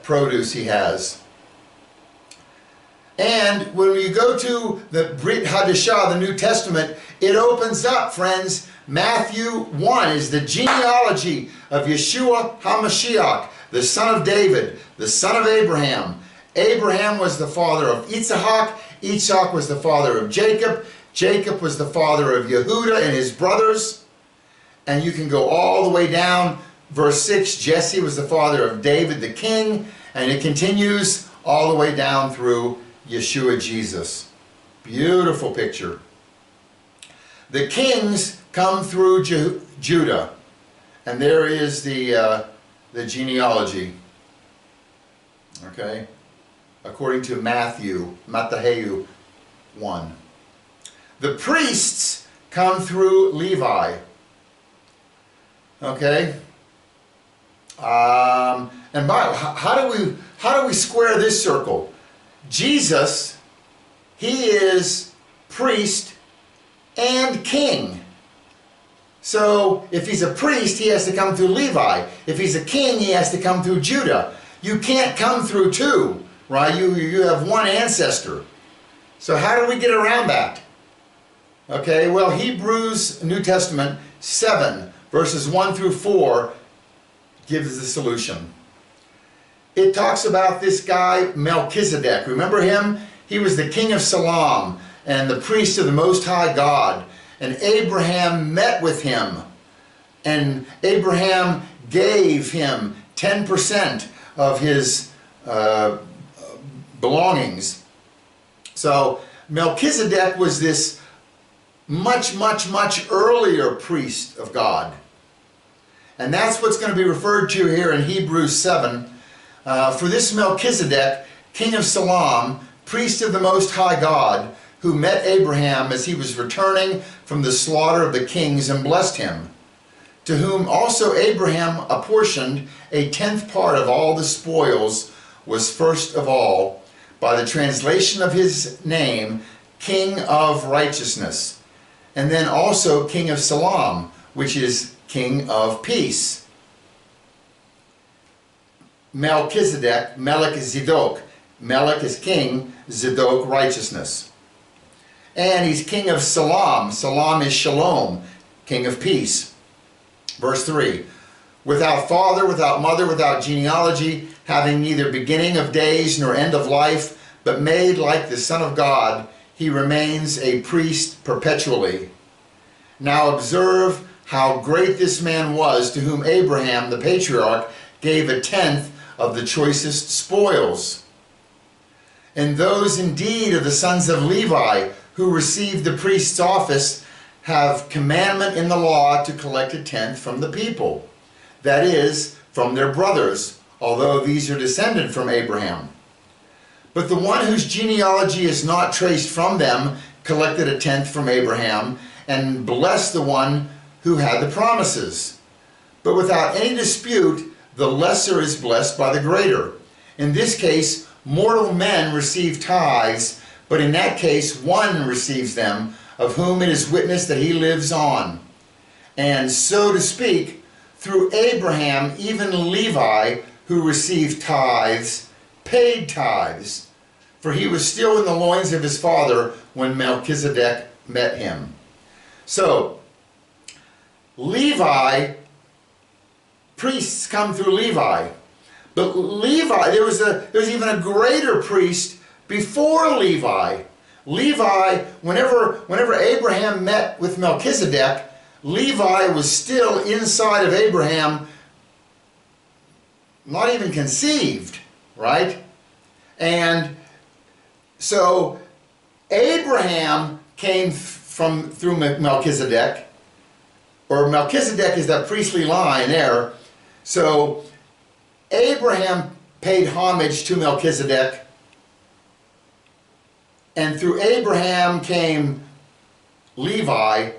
produce he has. And when you go to the Brit Hadashah, the New Testament, it opens up, friends. Matthew 1 is the genealogy of Yeshua HaMashiach, the son of David, the son of Abraham. Abraham was the father of Yitzhak. Yitzhak was the father of Jacob. Jacob was the father of Yehudah and his brothers. And you can go all the way down. Verse 6, Jesse was the father of David the king. And it continues all the way down through Yeshua Jesus. Beautiful picture. The kings come through Judah. And there is the genealogy. Okay? According to Matthew 1. The priests come through Levi. Okay? And how do we square this circle? Jesus, he is priest and king. So if he's a priest, he has to come through Levi. If he's a king, he has to come through Judah. You can't come through two, right? You have one ancestor. So how do we get around that? Okay, well, Hebrews, New Testament 7, verses 1 through 4 gives the solution. It talks about this guy Melchizedek. Remember him? He was the king of Salem and the priest of the Most High God. And Abraham met with him. And Abraham gave him 10% of his belongings. So Melchizedek was this much earlier priest of God. And that's what's going to be referred to here in Hebrews 7. For this Melchizedek, king of Salem, priest of the Most High God, who met Abraham as he was returning from the slaughter of the kings and blessed him, to whom also Abraham apportioned a 10th part of all the spoils, was first of all, by the translation of his name, King of Righteousness, and then also King of Salem, which is King of Peace. Melchizedek, Melech is Zedek. Melech is king, Zedek righteousness. And he's king of Salem. Salem is Shalom, king of peace. Verse 3, without father, without mother, without genealogy, having neither beginning of days nor end of life, but made like the Son of God, he remains a priest perpetually. Now observe how great this man was, to whom Abraham, the patriarch, gave a 10th of the choicest spoils. And those indeed of the sons of Levi who received the priest's office have commandment in the law to collect a 10th from the people, that is, from their brothers, although these are descended from Abraham. But the one whose genealogy is not traced from them collected a 10th from Abraham, and blessed the one who had the promises. But without any dispute, the lesser is blessed by the greater. In this case, mortal men receive tithes, but in that case one receives them, of whom it is witnessed that he lives on. And so to speak, through Abraham, even Levi, who received tithes, paid tithes, for he was still in the loins of his father when Melchizedek met him. So, Levi, priests come through Levi. But Levi, there was even a greater priest before Levi. Levi, whenever Abraham met with Melchizedek, Levi was still inside of Abraham, not even conceived, right? And so Abraham came through Melchizedek, or Melchizedek is that priestly line there. So Abraham paid homage to Melchizedek, and through Abraham came Levi,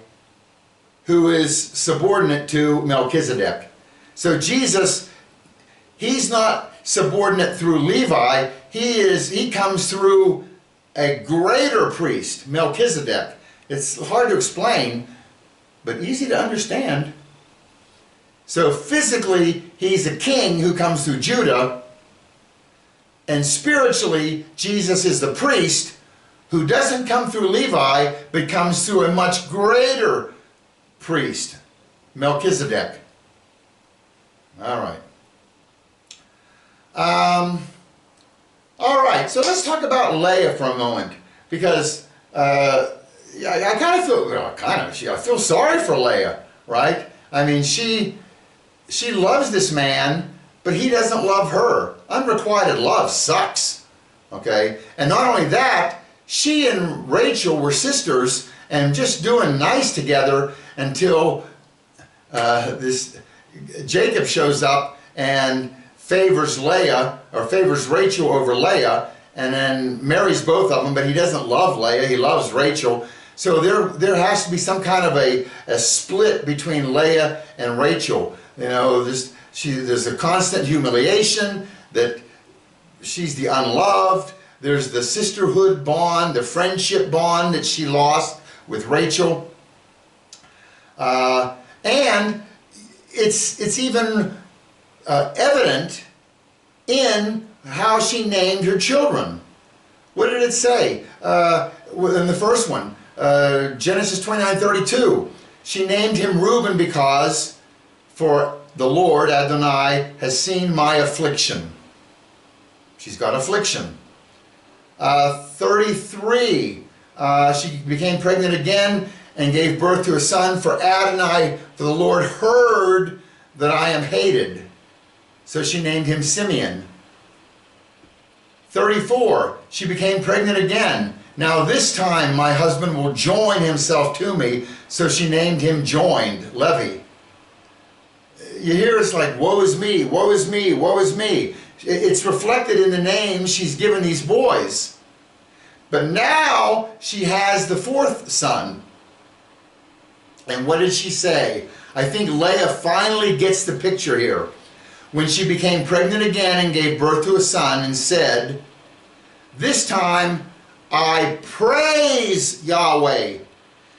who is subordinate to Melchizedek. So Jesus, he's not subordinate through Levi, he comes through a greater priest, Melchizedek. It's hard to explain, but easy to understand. So physically, he's a king who comes through Judah, and spiritually, Jesus is the priest who doesn't come through Levi, but comes through a much greater priest, Melchizedek. All right. All right, so let's talk about Leah for a moment, because I kind of feel, well, I feel sorry for Leah, right? I mean, she loves this man, but he doesn't love her. Unrequited love sucks, okay? And not only that, she and Rachel were sisters and just doing nice together until this Jacob shows up and favors Leah, or favors Rachel over Leah, and then marries both of them, but he doesn't love Leah, he loves Rachel. So there has to be some kind of a split between Leah and Rachel. You know, there's a constant humiliation that she's the unloved. There's the sisterhood bond, the friendship bond that she lost with Rachel. And it's even evident in how she named her children. What did it say in the first one? Genesis 29:32. She named him Reuben because, for the Lord Adonai has seen my affliction. She's got affliction. 33. She became pregnant again and gave birth to a son, for Adonai, for the Lord heard that I am hated. So she named him Simeon. 34. She became pregnant again. Now this time my husband will join himself to me. So she named him Joined, Levi. You hear it's like, woe is me, woe is me, woe is me. It's reflected in the names she's given these boys. But now she has the fourth son. And what did she say? I think Leah finally gets the picture here. When she became pregnant again and gave birth to a son and said, this time I praise Yahweh.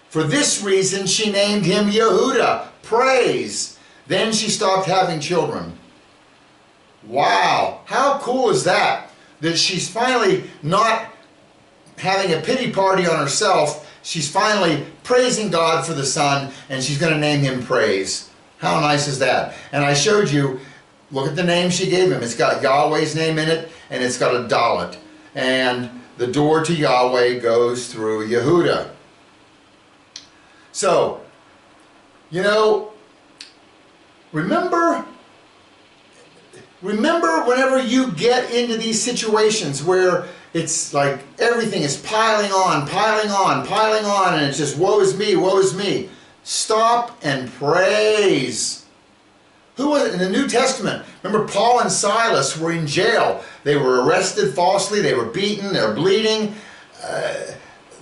For this reason she named him Yehudah, praise. Then she stopped having children. Wow, how cool is that? That she's finally not having a pity party on herself. She's finally praising God for the son, and she's going to name him Praise. How nice is that? And I showed you, look at the name she gave him. It's got Yahweh's name in it, and it's got a dalet. And the door to Yahweh goes through Yehudah. So, you know, remember whenever you get into these situations where it's like everything is piling on, and it's just woe is me, woe is me. Stop and praise. Who was it in the New Testament? Remember, Paul and Silas were in jail. They were arrested falsely. They were beaten. They're bleeding.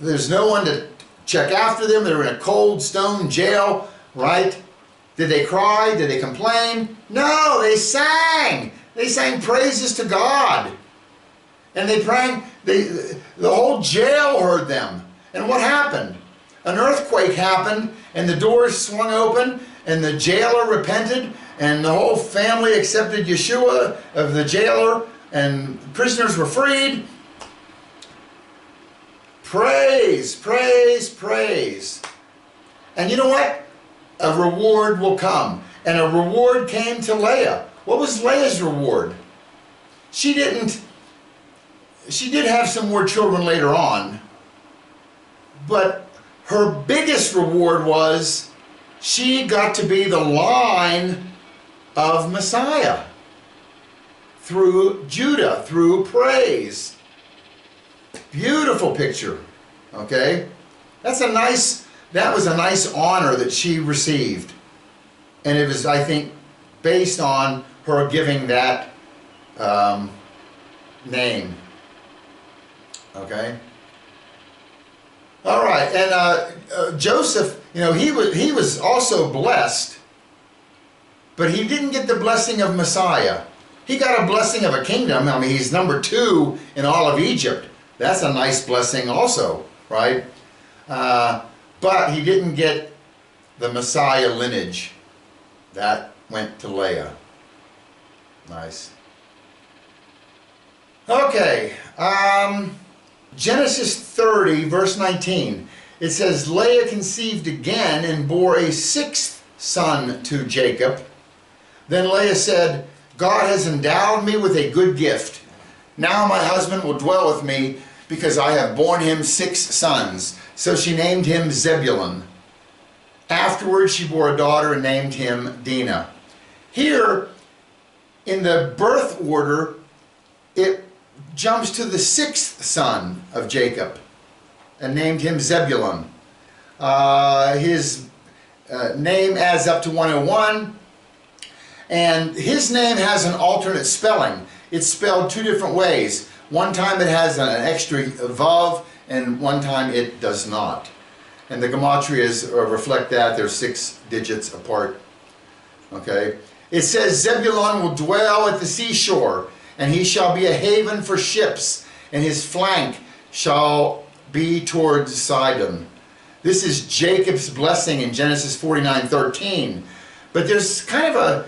There's no one to check after them. They were in a cold stone jail, right? Did they cry? Did they complain? No, they sang. They sang praises to God. And they prayed, the whole jail heard them. And what happened? An earthquake happened, and the doors swung open, and the jailer repented, and the whole family accepted Yeshua of the jailer, and prisoners were freed. Praise, praise, praise. And you know what? a reward will come. And a reward came to Leah. What was Leah's reward? She did have some more children later on, but her biggest reward was she got to be the line of Messiah through Judah, through praise. Beautiful picture, okay? That was a nice honor that she received. And it was, I think, based on her giving that name. Okay? All right, and Joseph, you know, he was also blessed, but he didn't get the blessing of Messiah. He got a blessing of a kingdom. I mean, he's number 2 in all of Egypt. That's a nice blessing also, right? But he didn't get the Messiah lineage. That went to Leah. Nice. Okay, Genesis 30, verse 19. It says, Leah conceived again and bore a 6th son to Jacob. Then Leah said, God has endowed me with a good gift. Now my husband will dwell with me because I have borne him 6 sons. So she named him Zebulun. Afterwards she bore a daughter and named him Dinah. Here, in the birth order, it jumps to the 6th son of Jacob and named him Zebulun. His name adds up to 101, and his name has an alternate spelling. It's spelled 2 different ways. One time it has an extra vav, and one time it does not. And the gematrias reflect that. They're 6 digits apart. Okay. It says, Zebulun will dwell at the seashore, and he shall be a haven for ships, and his flank shall be towards Sidon. This is Jacob's blessing in Genesis 49:13. But there's kind of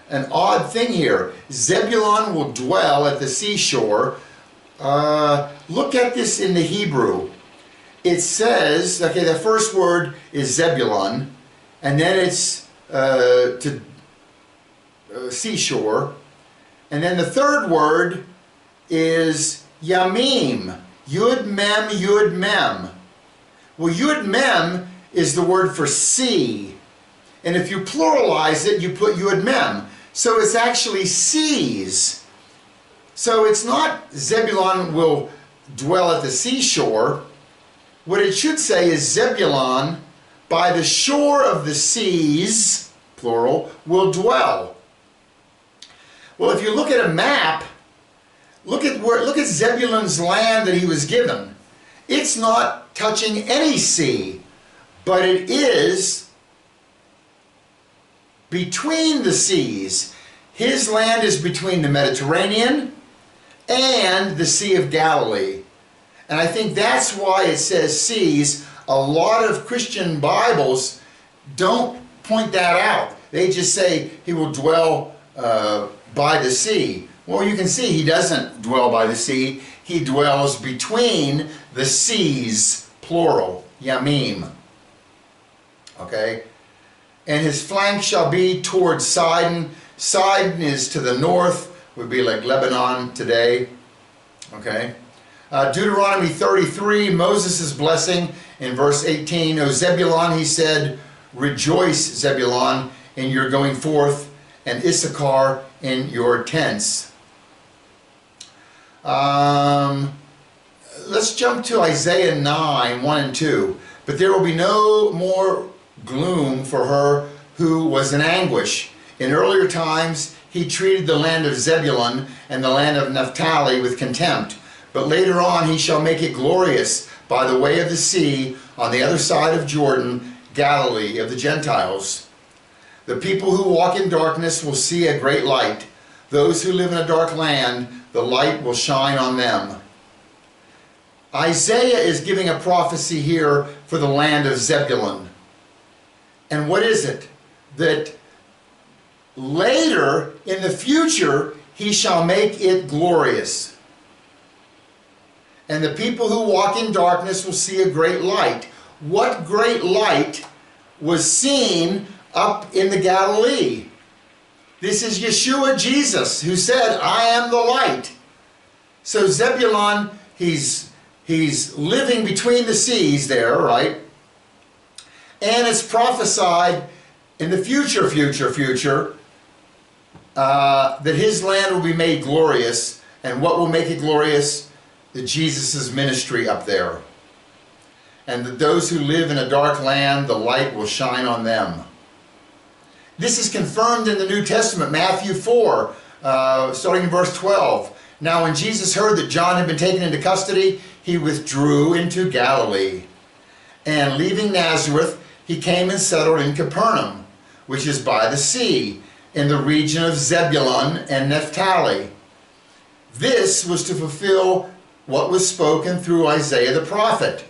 an odd thing here. Zebulun will dwell at the seashore. Look at this in the Hebrew. It says, okay, the first word is Zebulun, and then it's to seashore. And then the third word is Yamim. Yud Mem, Yud Mem. Well, Yud Mem is the word for sea. And if you pluralize it, you put Yud Mem. So it's actually seas. So it's not Zebulun will dwell at the seashore. What it should say is Zebulun by the shore of the seas, plural, will dwell. Well, if you look at a map, look at Zebulun's land that he was given. It's not touching any sea, but it is between the seas. His land is between the Mediterranean and the Sea of Galilee. And I think that's why it says seas. A lot of Christian Bibles don't point that out. They just say he will dwell by the sea. Well, you can see he doesn't dwell by the sea. He dwells between the seas, plural, Yamim. Okay? And his flank shall be towards Sidon. Sidon is to the north, would be like Lebanon today. Okay? Deuteronomy 33, Moses' blessing in verse 18. O Zebulun, he said, rejoice, Zebulun, in your going forth, and Issachar in your tents. Let's jump to Isaiah 9, 1 and 2. But there will be no more gloom for her who was in anguish. In earlier times, he treated the land of Zebulun and the land of Naphtali with contempt. But later on, he shall make it glorious by the way of the sea on the other side of Jordan, Galilee of the Gentiles. The people who walk in darkness will see a great light. Those who live in a dark land, the light will shine on them. Isaiah is giving a prophecy here for the land of Zebulun. And what is it? That later, in the future, he shall make it glorious. And the people who walk in darkness will see a great light. What great light was seen up in the Galilee. This is Yeshua, Jesus, who said, I am the light. So Zebulun, he's living between the seas there, right? And it's prophesied in the future, that his land will be made glorious. And what will make it glorious? Jesus' ministry up there. And that those who live in a dark land, the light will shine on them. This is confirmed in the New Testament, Matthew 4, starting in verse 12. Now when Jesus heard that John had been taken into custody, he withdrew into Galilee. And leaving Nazareth, he came and settled in Capernaum, which is by the sea, in the region of Zebulun and Naphtali. This was to fulfill what was spoken through Isaiah the prophet.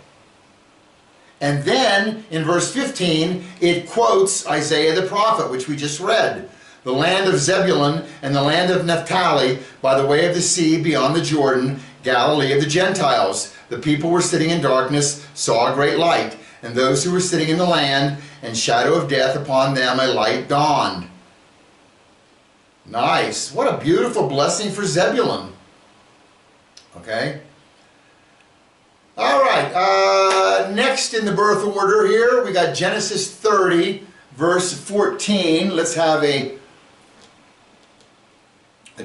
And then, in verse 15, it quotes Isaiah the prophet, which we just read. The land of Zebulun and the land of Naphtali, by the way of the sea beyond the Jordan, Galilee of the Gentiles. The people were sitting in darkness, saw a great light. And those who were sitting in the land and shadow of death, upon them a light dawned. Nice. What a beautiful blessing for Zebulun. Okay. All right. Next in the birth order here, we got Genesis 30, verse 14. Let's have a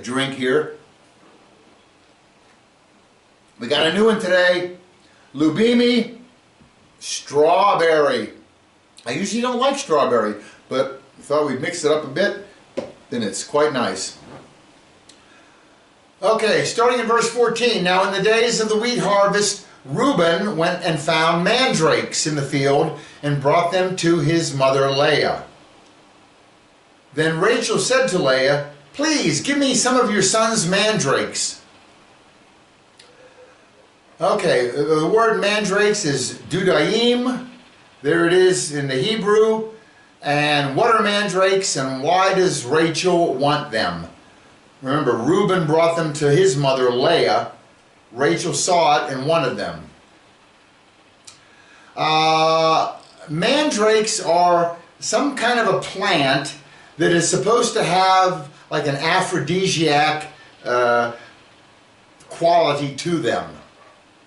drink here. We got a new one today. Lubimi strawberry. I usually don't like strawberry, but I thought we'd mix it up a bit, and it's quite nice. Okay, starting in verse 14. Now in the days of the wheat harvest, Reuben went and found mandrakes in the field and brought them to his mother Leah. Then Rachel said to Leah, please give me some of your son's mandrakes. Okay, the word mandrakes is dudaim. There it is in the Hebrew. And what are mandrakes and why does Rachel want them? Remember, Reuben brought them to his mother Leah. Rachel saw it and wanted them. Mandrakes are some kind of a plant that is supposed to have like an aphrodisiac quality to them.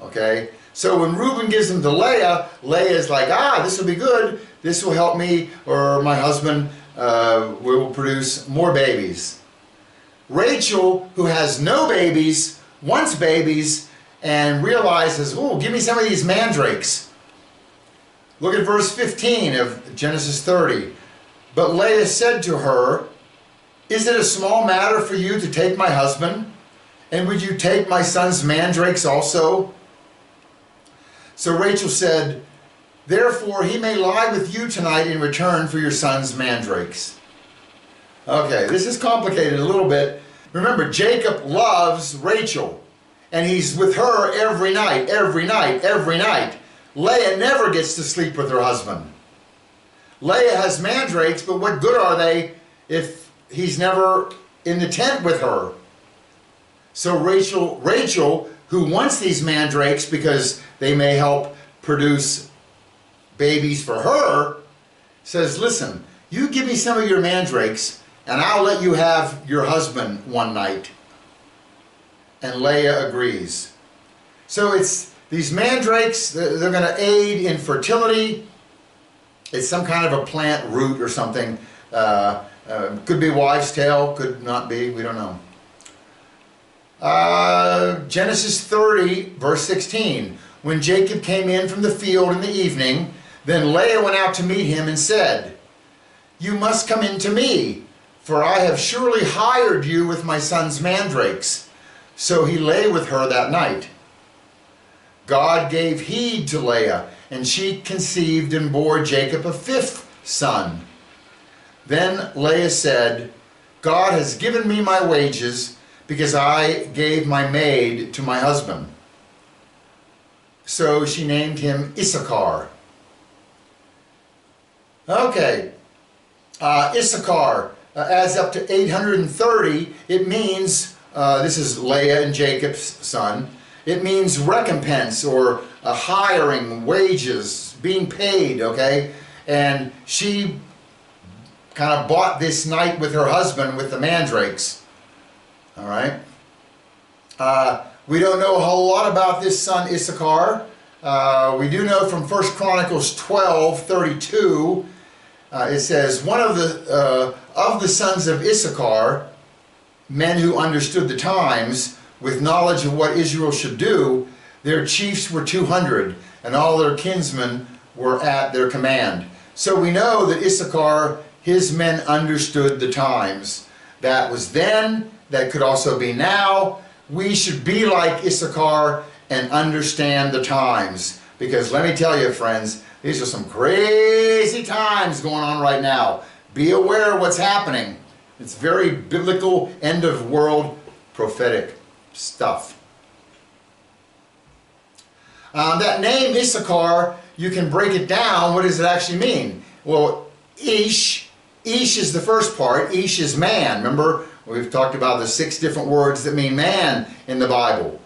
Okay? So when Reuben gives them to Leah, Leah is like, this will be good. This will help me or my husband will produce more babies. Rachel, who has no babies, wants babies, and realizes, oh, give me some of these mandrakes. Look at verse 15 of Genesis 30. But Leah said to her, is it a small matter for you to take my husband? And would you take my son's mandrakes also? So Rachel said, therefore he may lie with you tonight in return for your son's mandrakes. Okay, this is complicated a little bit. Remember, Jacob loves Rachel, and he's with her every night, every night, every night. Leah never gets to sleep with her husband. Leah has mandrakes, but what good are they if he's never in the tent with her? So Rachel, who wants these mandrakes because they may help produce babies for her, says, listen, you give me some of your mandrakes and I'll let you have your husband one night. And Leah agrees. So it's these mandrakes, they're going to aid in fertility. It's some kind of a plant root or something. Could be wives' tale, could not be, we don't know. Genesis 30, verse 16. When Jacob came in from the field in the evening, then Leah went out to meet him and said, you must come in to me, for I have surely hired you with my son's mandrakes. So he lay with her that night. God gave heed to Leah, and she conceived and bore Jacob a fifth son. Then Leah said, God has given me my wages, because I gave my maid to my husband. So she named him Issachar. Okay, Issachar adds up to 830. It means, this is Leah and Jacob's son, it means recompense or hiring, wages, being paid, okay? and she kind of bought this night with her husband with the mandrakes. All right. We don't know a whole lot about this son Issachar. We do know from 1 Chronicles 12:32, it says, one of the sons of Issachar, men who understood the times, with knowledge of what Israel should do, their chiefs were 200, and all their kinsmen were at their command. So we know that Issachar, his men understood the times. That was then, that could also be now. We should be like Issachar and understand the times. Because let me tell you, friends, these are some crazy times going on right now. Be aware of what's happening. It's very biblical, end of world, prophetic stuff. That name Issachar, you can break it down. What does it actually mean? Well, Ish is the first part. Ish is man. Remember, we've talked about the 6 different words that mean man in the Bible.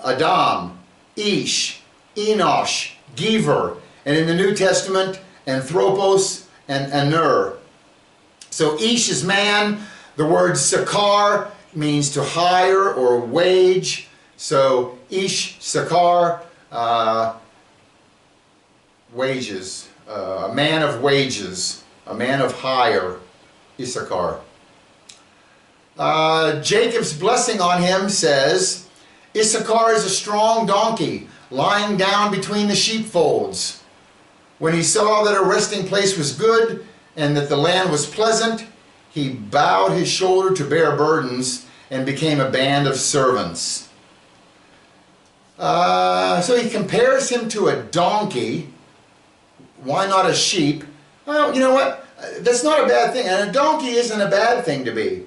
Adam, Ish, Enosh, Gever, and in the New Testament, Anthropos and Ner. So Ish is man. The word Sakar means to hire or wage. So Ish, Sakar, wages. A man of wages. A man of hire. Issachar. Jacob's blessing on him says, Issachar is a strong donkey, lying down between the sheepfolds. When he saw that a resting place was good, and that the land was pleasant, he bowed his shoulder to bear burdens, and became a band of servants. So he compares him to a donkey. Why not a sheep? Well, you know what? That's not a bad thing, and a donkey isn't a bad thing to be.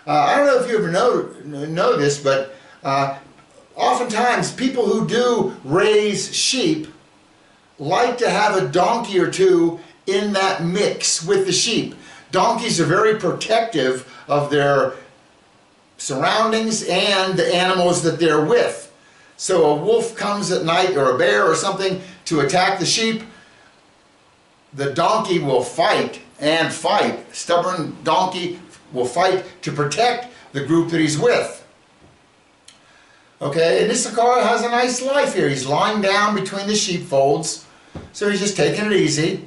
I don't know if you ever know this, but oftentimes people who do raise sheep like to have a donkey or two in that mix with the sheep. Donkeys are very protective of their surroundings and the animals that they're with. So a wolf comes at night, or a bear or something, to attack the sheep, the donkey will fight and fight. Stubborn donkey will fight to protect the group that he's with. Okay, and Issachar has a nice life here. He's lying down between the sheepfolds, so he's just taking it easy.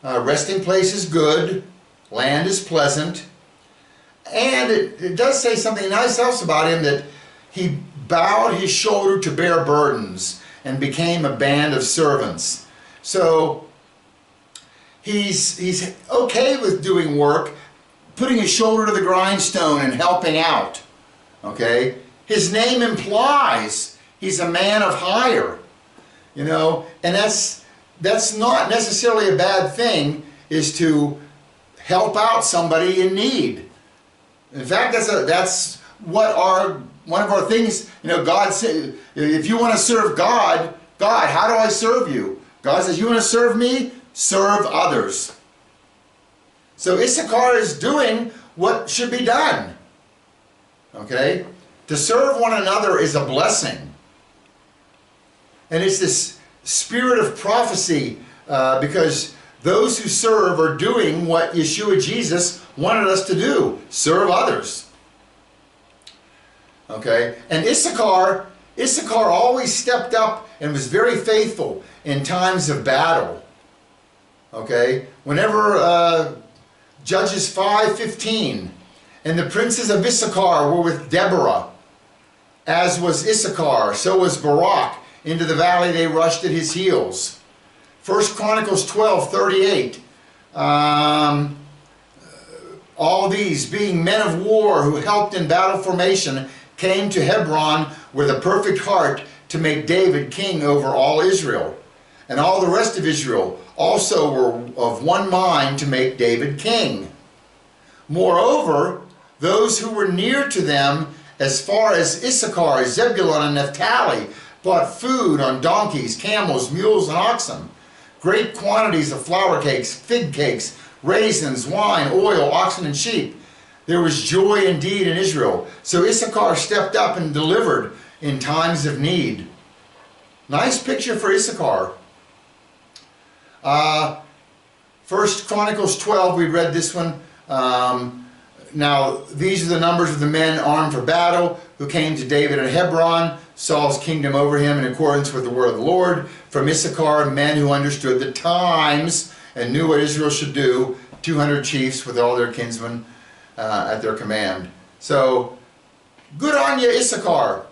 Resting place is good, land is pleasant, and it does say something nice else about him, that he bowed his shoulder to bear burdens and became a band of servants. So he's okay with doing work, putting his shoulder to the grindstone and helping out. Okay? His name implies he's a man of hire. You know, and that's not necessarily a bad thing, is to help out somebody in need. In fact, that's what one of our things, you know, God said, if you want to serve God, how do I serve you? God says, you want to serve me? Serve others. So Issachar is doing what should be done. Okay? To serve one another is a blessing. And it's this spirit of prophecy, because those who serve are doing what Yeshua Jesus wanted us to do. Serve others. Okay? And Issachar always stepped up and was very faithful in times of battle. Okay? Whenever Judges 5:15, and the princes of Issachar were with Deborah, as was Issachar, so was Barak. Into the valley they rushed at his heels. 1 Chronicles 12:38. All these, being men of war who helped in battle formation, came to Hebron with a perfect heart to make David king over all Israel. And all the rest of Israel also were of one mind to make David king. Moreover, those who were near to them, as far as Issachar, Zebulun, and Naphtali, bought food on donkeys, camels, mules, and oxen. Great quantities of flour cakes, fig cakes, raisins, wine, oil, oxen, and sheep. There was joy indeed in Israel. So Issachar stepped up and delivered in times of need. Nice picture for Issachar. First Chronicles 12, we read this one. Now, these are the numbers of the men armed for battle who came to David at Hebron, Saul's kingdom over him in accordance with the word of the Lord. From Issachar, men who understood the times and knew what Israel should do, 200 chiefs with all their kinsmen at their command. So, good on you, Issachar.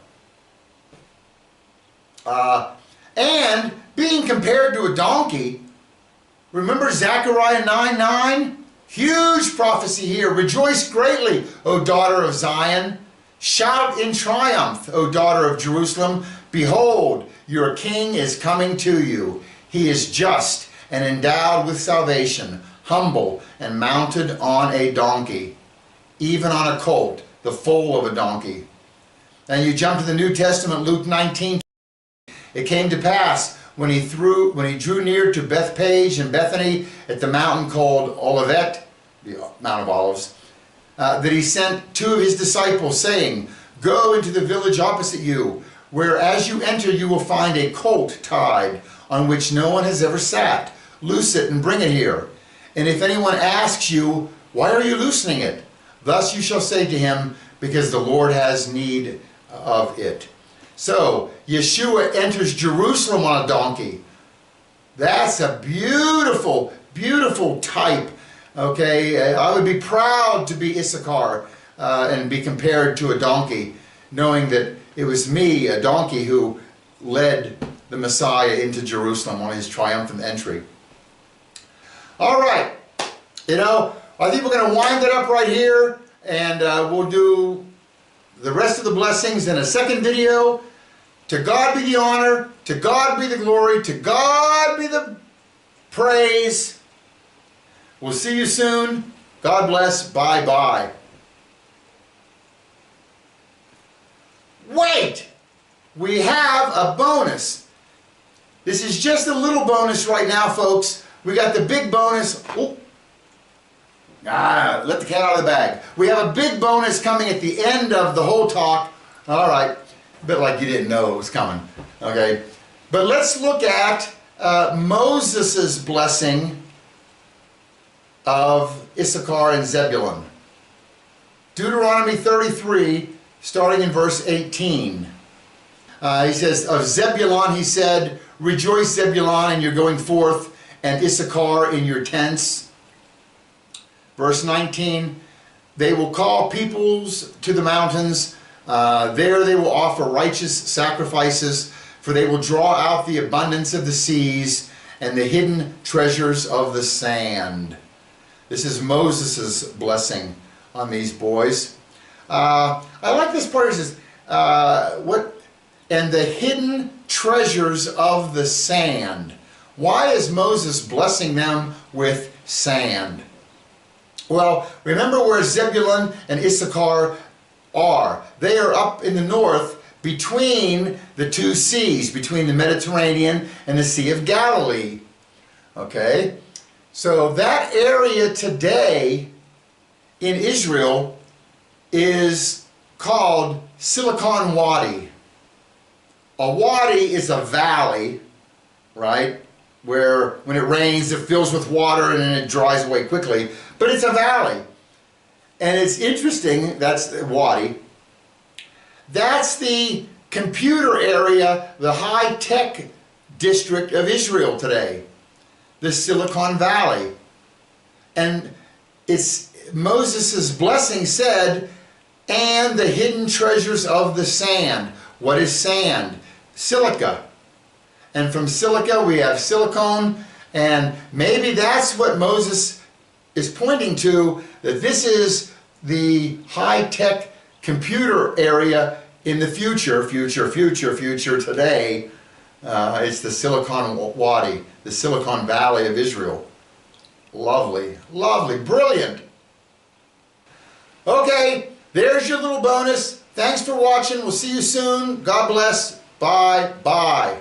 And being compared to a donkey, remember Zechariah 9:9? Huge prophecy here. Rejoice greatly, O daughter of Zion. Shout in triumph, O daughter of Jerusalem. Behold, your king is coming to you. He is just and endowed with salvation, humble and mounted on a donkey, even on a colt, the foal of a donkey. And you jump to the New Testament, Luke 19. It came to pass when he drew near to Bethpage and Bethany at the mountain called Olivet, the Mount of Olives, that he sent two of his disciples, saying, Go into the village opposite you, where as you enter you will find a colt tied, on which no one has ever sat. Loose it and bring it here. And if anyone asks you, Why are you loosening it? Thus you shall say to him, Because the Lord has need of it. So, Yeshua enters Jerusalem on a donkey. That's a beautiful, beautiful type. Okay, I would be proud to be Issachar and be compared to a donkey, knowing that it was me, a donkey, who led the Messiah into Jerusalem on his triumphant entry. All right, I think we're going to wind it up right here, and we'll do the rest of the blessings in a second video. To God be the honor, to God be the glory, to God be the praise. We'll see you soon. God bless. Bye-bye. Wait! We have a bonus. This is just a little bonus right now, folks. We got the big bonus. Oh. Let the cat out of the bag. We have a big bonus coming at the end of the whole talk. All right. A bit like you didn't know it was coming. Okay. But let's look at Moses' blessing of Issachar and Zebulun. Deuteronomy 33, starting in verse 18. He says, of Zebulun, he said, Rejoice, Zebulun, in your going forth, and Issachar in your tents. Verse 19, they will call peoples to the mountains. There they will offer righteous sacrifices, for they will draw out the abundance of the seas and the hidden treasures of the sand. This is Moses' blessing on these boys. I like this part. It says, and the hidden treasures of the sand. Why is Moses blessing them with sand? Well, remember where Zebulun and Issachar are. They are up in the north between the two seas, between the Mediterranean and the Sea of Galilee. Okay? So that area today in Israel is called Silicon Wadi. A wadi is a valley, right? Where when it rains it fills with water and then it dries away quickly. But it's a valley. And it's interesting, that's the wadi. That's the computer area, the high-tech district of Israel today. The Silicon Valley. And it's Moses' blessing said, and the hidden treasures of the sand. What is sand? Silica. And from silica we have silicone, and maybe that's what Moses is pointing to, that this is the high-tech computer area in the future today. It's the Silicon Wadi, the Silicon Valley of Israel. Lovely, lovely, brilliant. Okay, there's your little bonus. Thanks for watching. We'll see you soon. God bless. Bye. Bye.